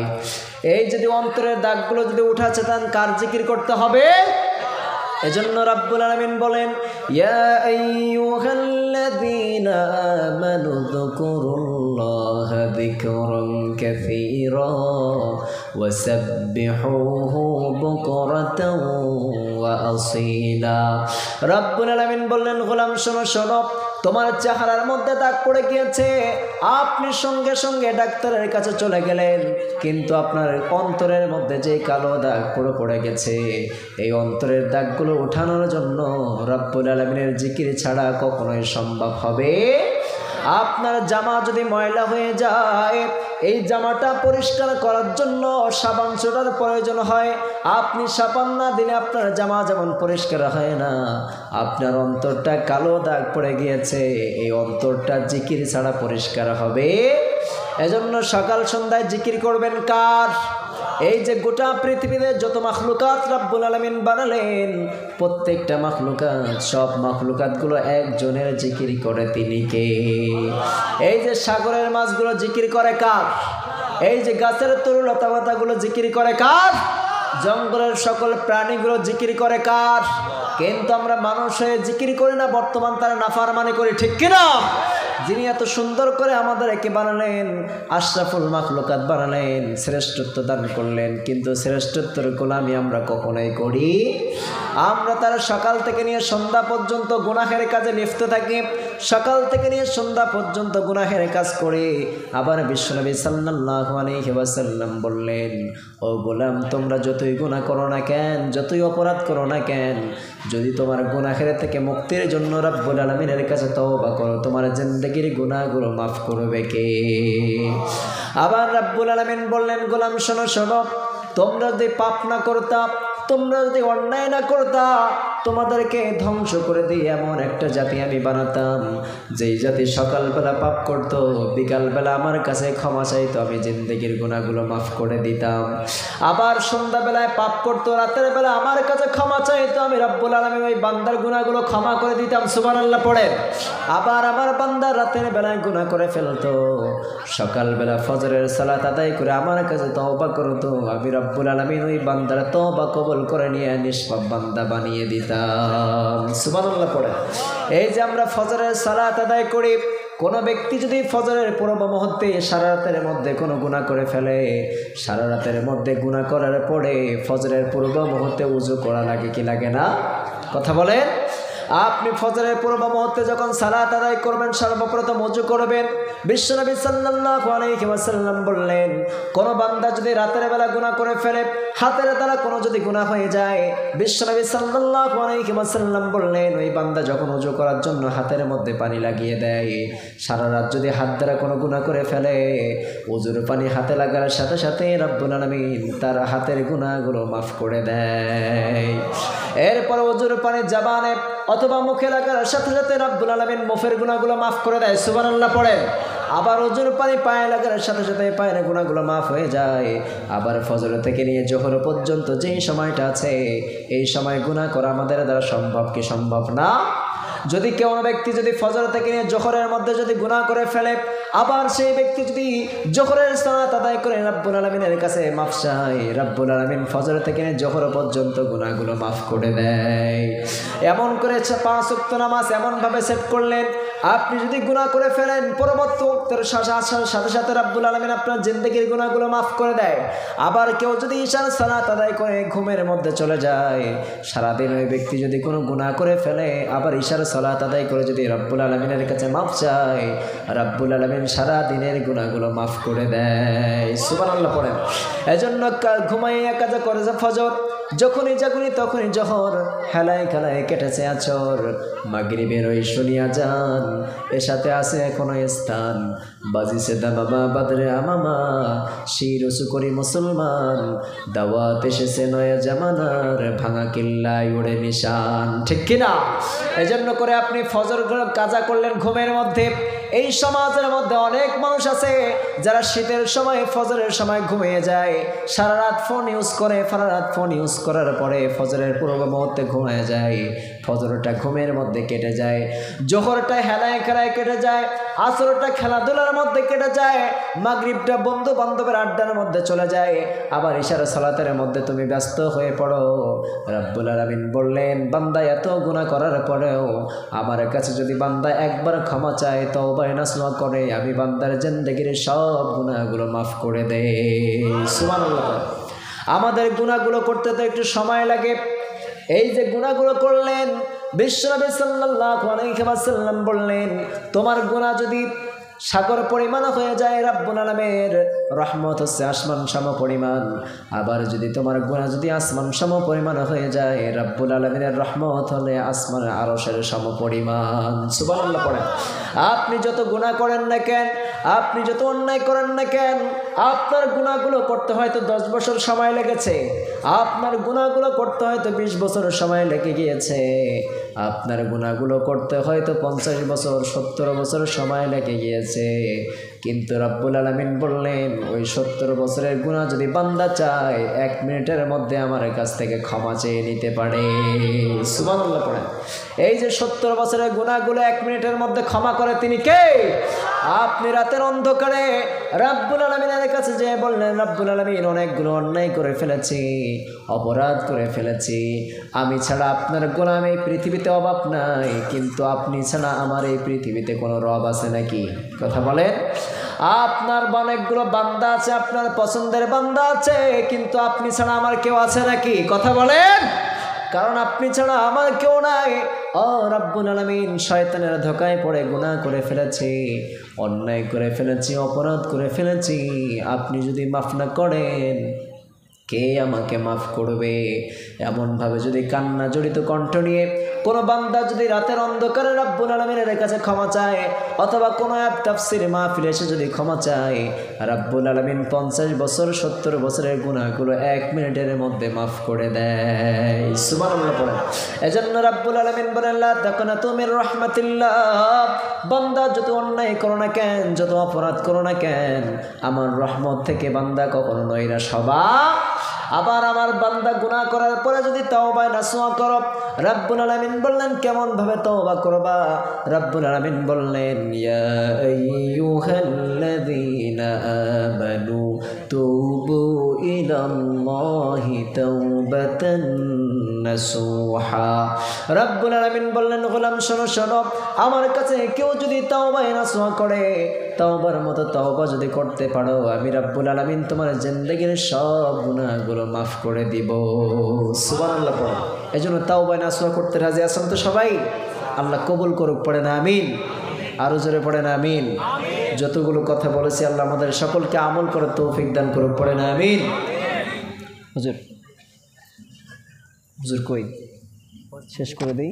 এই যদি অন্তরের দাগগুলো যদি উঠাতে চান, কার জিকির করতে হবে? এজন্য রাব্বুল আলামিন বলেন, ইয়া আইয়ুহাল্লাযীনা আমানু যকুরুল্লাহা যিকরান কাসীরা ওয়াসাব্বিহুহু বুকরাতাও ওয়া আসীলা। রাব্বুল আলামিন বললেন, গোলাম শোনো শোনো, তোমার চেহারার মধ্যে দাগ পড়ে গিয়েছে, আপনি সঙ্গে সঙ্গে ডাক্তারের কাছে চলে গেলেন, কিন্তু আপনার অন্তরের মধ্যে যে কালো দাগ পড়ে গেছে, এই অন্তরের দাগগুলো উঠানোর জন্য রব্বুল আলামিনের জিকির ছাড়া কখনোই সম্ভব হবে? আপনার জামা যদি ময়লা হয়ে যায়, এই জামাটা পরিষ্কার করার জন্য সাবান সোডার প্রয়োজন হয়, আপনি সাবান না দিলে আপনার জামা যেমন পরিষ্কার হয় না, আপনার অন্তরটা কালো দাগ পড়ে গিয়েছে, এই অন্তরটা জিকির ছাড়া পরিষ্কার হবে? এজন্য সকাল সন্ধ্যায় জিকির করবেন কার? এই যে গোটা পৃথিবীতে যত মাখলুকাত রব্বুল আলামিন বানালেন, প্রত্যেকটা মাখলুকাত, সব মাখলুকাতগুলো একজনের জিকির করে, তিনি কে? এই যে সাগরের মাছগুলো জিকির করে কার? এই যে গাছের তরুলতা পাতাগুলো জিকির করে কার? জঙ্গলের সকল প্রাণীগুলো জিকির করে কার? কিন্তু আমরা মানুষ হয়ে জিকির করি না, বর্তমান তারা নাফরমানি করি, ঠিক কিনা? যিনি এত সুন্দর করে আমাদেরকে বানালেন, আশরাফুল মাখলুকাত বানালেন, শ্রেষ্ঠত্ব দান করলেন, কিন্তু শ্রেষ্ঠত্বের গোলামি আমরা কখনোই করি। আমরা তারা সকাল থেকে নিয়ে সন্ধ্যা পর্যন্ত গুনাহের কাজে লিপ্ত থাকি, সকাল থেকে নিয়ে সন্ধ্যা পর্যন্ত গুনাহের কাজ করে। আবার বিশ্বনবী সাল্লাল্লাহু আলাইহি ওয়াসাল্লাম বললেন, ও গোলাম, তোমরা যতই গুনাহ করো না কেন, যতই অপরাধ করো না কেন, যদি তোমার গুনাহের থেকে মুক্তির জন্য রব্বুল আলামিনের কাছে তওবা করো, তোমার জিন্দেগির গুনাহগুলো মাফ করবে কে? আবার রব্বুল আলামিন বললেন, গোলাম শোনো শোনো, তোমরা যদি পাপ না করতা, তোমরা যদি অন্যায় না করতা, তোমাদেরকে ধ্বংস করে দিয়ে এমন একটা জাতি আমি বানাতাম, যেই জাতি সকালবেলা পাপ করত, বিকালবেলা আমার কাছে ক্ষমা চাইতো, আমি জিন্দেগির গুনাহগুলো মাফ করে দিতাম। আবার সন্ধ্যাবেলায় পাপ করতো, রাতের বেলা আমার কাছে ক্ষমা চাইতো, আমি রব্বুল আলামিন ওই বান্দার গুনাহগুলো ক্ষমা করে দিতাম। সুবহানাল্লাহ পড়ে। আবার আমার বান্দা রাতের বেলায় গুনাহ করে ফেলতো, সকালবেলা ফজরের সালাত আদায় করে আমার কাছে তওবা করতো, আমি রব্বুল আলামিন ওই বান্দার তওবা কবুল করে নিয়ে নিষ্পাপ বান্দা বানিয়ে দিতাম। সুবহানাল্লাহ পড়ে। এই যে আমরা ফজরের সালাত আদায় করি, কোনো ব্যক্তি যদি ফজরের পূর্ব মুহূর্তে সারা রাতের মধ্যে কোনো গুনাহ করে ফেলে, সারা রাতের মধ্যে গুনাহ করার পরে ফজরের পূর্ব মুহূর্তে ওযু করা লাগে কি লাগে না? কথা বলেন। আপনি ফজরের পূর্ব মুহূর্তে যখন সালাত আদায় করবেন, সর্বপ্রথম ওযু করবেন। বিশ্বনবী সাল্লাল্লাহু আলাইহি ওয়াসাল্লাম বললেন, কোন বান্দা যদি রাতের বেলা গুনাহ করে ফেলে, হাতের দ্বারা কোনো যদি গুনাহ হয়ে যায়, বিশ্বনবী সাল্লাল্লাহু আলাইহি ওয়াসাল্লাম বললেন, ওই বান্দা যখন ওযু করার জন্য হাতের মধ্যে পানি লাগিয়ে দেয়, সারা রাত যদি হাত দ্বারা কোনো গুনাহ করে ফেলে, ওযুর পানি হাতে লাগার সাথে সাথে রব্বুল আলামিন তার হাতের গুনাহগুলো মাফ করে দেয়। এরপর ওযুর পানি জবানে অথবা মুখে লাগার সাথে সাথে রব্বুল আলামিন মুখের গুনাহগুলো মাফ করে দেয়। সুবহানাল্লাহ পড়ে। আবার ওযুর পানি পায়ে লাগার সাথে সাথে পায়ের গুনাহগুলো মাফ হয়ে যায়। আবার ফজর থেকে নিয়ে জোহর পর্যন্ত যেই সময়টা আছে, এই সময় গুনাহ করা আমাদের দ্বারা সম্ভব কি সম্ভব না? যদি কেউ ব্যক্তি যদি ফজর থেকে নিয়ে জোহরের মধ্যে যদি গুনাহ করে ফেলে, আবার সেই ব্যক্তি যদি জোহরের সালাত আদায় করে রব্বুল আলামিনের কাছে মাফ চায়, রব্বুল আলামিন ফজর থেকে নিয়ে জোহর পর্যন্ত গুনাহগুলো মাফ করে দেয়। এমন করে 5 ওয়াক্ত নামাজ এমনভাবে সেট করলেন, আপনি যদি গুনাহ করে ফেলেন, পরবর্তী ওয়াক্তের সাথে সাথে রব্বুল আলামিন আপনার জিন্দেগির গুনাহগুলো মাফ করে দেয়। আবার কেউ যদি ঈশার সালাত আদায় করে ঘুমের মধ্যে চলে যায়, সারাদিন ওই ব্যক্তি যদি কোনো গুনাহ করে ফেলে, আবার ঈশার সালাত আদায় করে যদি রব্বুল আলামিনের কাছে মাফ চায়, রব্বুল আলামিন সারা দিনের গুনাহগুলো মাফ করে দেয়। সুবহানাল্লাহ পড়েন। এজন্য ঘুমাইয়া কাজা করে যে ফজর, যখনই জাগুনি তখনই জোহর, হেলায় খেলায় কেটেছে আছর, মাগরিবের ওই শুনিয়া যান, এর সাথে আছে এখনো স্থান, বাজিছে দামামা বাদরে আমামা, শির উঁচু করি মুসলমান, দাওয়াত এসেছে নয়া জামানার, ভাঙা কিল্লায় উড়ে নিশান, ঠিক কিনা? এজন্য করে আপনি ফজর কাজা করলেন ঘুমের মধ্যে। এই সমাজের মধ্যে অনেক মানুষ আছে যারা শীতের সময় ফজরের সময় ঘুমিয়ে যায়, সারা রাত ফোন ইউজ করে, সারা রাত ফোন ইউজ করার পরে ফজরের পূর্ব মুহূর্তে ঘুমিয়ে যায়, ফজরটা ঘুমের মধ্যে কেটে যায়, জোহরটা হেলায় খেলায় কেটে যায়, আসরটা খেলাধুলার মধ্যে কেটে যায়, মাগরিবটা বন্ধু বান্ধবের আড্ডার মধ্যে চলে যায়, আবার ইশার সালাতের মধ্যে তুমি ব্যস্ত হয়ে পড়ো। রব্বুল আলামিন বললেন, বান্দা এত গুনাহ করার পরেও আমার কাছে যদি বান্দা একবার ক্ষমা চায়, তওবা নসুহা করে, আমি বান্দার জিন্দেগির সব গুনাহগুলো মাফ করে দেই। সুবহানাল্লাহ। আমাদের গুনাহগুলো করতে তো একটু সময় লাগে। এই যে গুনাহগুলো করলেন, বিশ্বনবী সাল্লাল্লাহু আলাইহি ওয়াসাল্লাম বললেন, তোমার গুনাহ যদি সাগর পরিমাণ হয়ে যায়, রব্বুল আলামিনের রহমত হচ্ছে আসমান সম পরিমাণ। আবার যদি তোমার গুনাহ যদি আসমান সম পরিমাণ হয়ে যায়, রব্বুল আলামিনের রহমত হলে আসমানের আরশের সম পরিমাণ। সুবহানাল্লাহ পড়েন। আপনি যত গুনাহ করেন না কেন, আপনি যত অন্যায় করেন না কেন, আপনার গুনাহগুলো করতে হয়তো 10 বছর সময় লেগেছে, আপনার গুনাহগুলো করতে হয়তো 20 বছর সময় লেগে গিয়েছে, আপনার গুনাহগুলো করতে হয়তো 50 বছর 70 বছর সময় লেগে গিয়েছে, কিন্তু রব্বুল আলামিন বললেন, ওই 70 বছরের গুনাহ যদি বান্দা চায়, 1 মিনিটের মধ্যে আমার কাছ থেকে ক্ষমা চেয়ে নিতে পারে। সুবহানাল্লাহ পড়েন। এই যে 70 বছরের গুনাহগুলো 1 মিনিটের মধ্যে ক্ষমা করে, তিনি কে? আপনি রাতের অন্ধকারে রব্বুল আলামিনের কাছে যে বললেন, রব্বুল আলামিন অনেকগুলো অন্যায় করে ফেলেছি, অপরাধ করে ফেলেছি। আমি ছাড়া আপনার গোলাম এই পৃথিবীতে অভাব নাই, কিন্তু আপনি ছাড়া আমার এই পৃথিবীতে কোনো রব আছে নাকি? কথা বলেন। আপনার অনেকগুলো বান্দা আছে, আপনার পছন্দের বান্দা আছে, কিন্তু আপনি ছাড়া আমার কেউ আছে নাকি? কথা বলেন। কারণ আপনি ছাড়া আমার কেউ নাই। ও রব্বুল আলামিন, শয়তানের ধোকায় পড়ে গুনাহ করে ফেলেছি, অন্যায় করে ফেলেছি, অপরাধ করে ফেলেছি। আপনি যদি মাফ না করেন, কে আমাকে মাফ করবে? এমনভাবে যদি কান্না জড়িত কণ্ঠ নিয়ে কোনো বান্দা যদি রাতের অন্ধকারে রব্বুল আলামিনের কাছে ক্ষমা চায়, অথবা কোনো এক তাফসীর মাহফিলে এসে যদি ক্ষমা চায়, রব্বুল আলামিন 50 বছর 70 বছরের গুনাহগুলো 1 মিনিটের মধ্যে মাফ করে দেয়। সুবহানাল্লাহ পড়েন। এজন্য রব্বুল আলামিন বলেন, লা তাকনাতু মির রাহমাতিল্লাহ। বান্দা যত অন্যায় করো না কেন, যত অপরাধ করো না কেন, আমার রহমত থেকে বান্দা কখনো নৈরাশ হবা। আবার আমার বান্দা গুনাহ করার পরে যদি তওবা নাসুহা করো, রব্বুল আলামিন বললেন কেমন ভাবে তওবা করবা? রব্বুল আলামিন বললেন, ইয়া আইয়ুহাল্লাযীনা আমানু তুবু ইলাল্লাহি তাওবাতান নাসুহা। রব্বুল আলামিন বললেন, গোলাম শোনো শোনো, আমার কাছে কেউ যদি তওবা নাসুহা করে, তওবার মতো তওবা যদি করতে পারো, আমি রব্বুল আলামিন তোমার জিন্দেগীর সব গুনাহগুলো মাফ করে দিব। সুবহানাল্লাহ পড়ো। এজন্য তওবা নাসুহা করতে রাজি আছেন তো সবাই? আল্লাহ কবুল করুক, পড়ে না আমিন। আরো জোরে পড়ে না আমিন। যতগুলো কথা বলেছি আল্লাহ আমাদের সকলকে আমল করার তৌফিক দান করুক, পড়ে না আমিন। হুজুর হুজুর কই? শেষ করে দেই।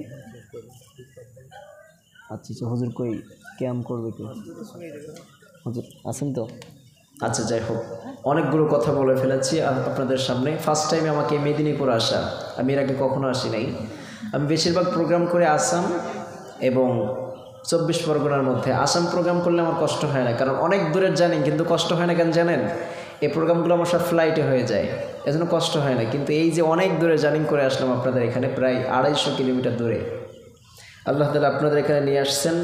আচ্ছা আচ্ছা, হুজুর কই? ক্যাম্প করবে কি? হুজুর আছেন তো? আচ্ছা, যাই হোক, অনেকগুলো কথা বলে ফেলেছি আপনাদের সামনে। ফার্স্ট টাইমে আমাকে মেদিনীপুর আসা, আমি এর আগে কখনো আসি নাই। আমি বেশিরভাগ প্রোগ্রাম করে আসাম এবং 24 পরগনার মধ্যে। আসাম প্রোগ্রাম করলে আমার কষ্ট হয় না, কারণ অনেক দূরের জানি, কিন্তু কষ্ট হয় না কেন জানেন? এই প্রোগ্রামগুলো আমার সব ফ্লাইটে হয়ে যায়, এজন্য কষ্ট হয় না। কিন্তু এই যে অনেক দূরে জার্নি করে আসলাম আপনাদের এখানে, প্রায় 250 কিলোমিটার দূরে, আল্লাহ তাআলা আপনাদের এখানে নিয়ে আসছেন।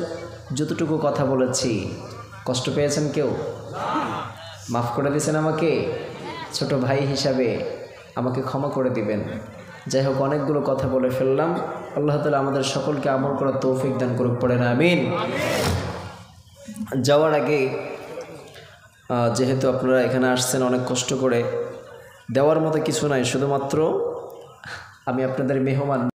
যতটুকু কথা বলেছি, কষ্ট পেয়েছেন কেউ? মাফ করে দিয়েছেন আমাকে? ছোট ভাই হিসাবে আমাকে ক্ষমা করে দিবেন। যাই হোক, অনেকগুলো কথা বলে ফেললাম। আল্লাহ তাআলা আমাদের সকলকে আমল করার তৌফিক দান করুক, পড়ে না আমিন। যাওয়ার আগে, যেহেতু আপনারা এখানে আসছেন অনেক কষ্ট করে, দেওয়ার মতো কিছু নাই, শুধুমাত্র আমি আপনাদের মেহমান।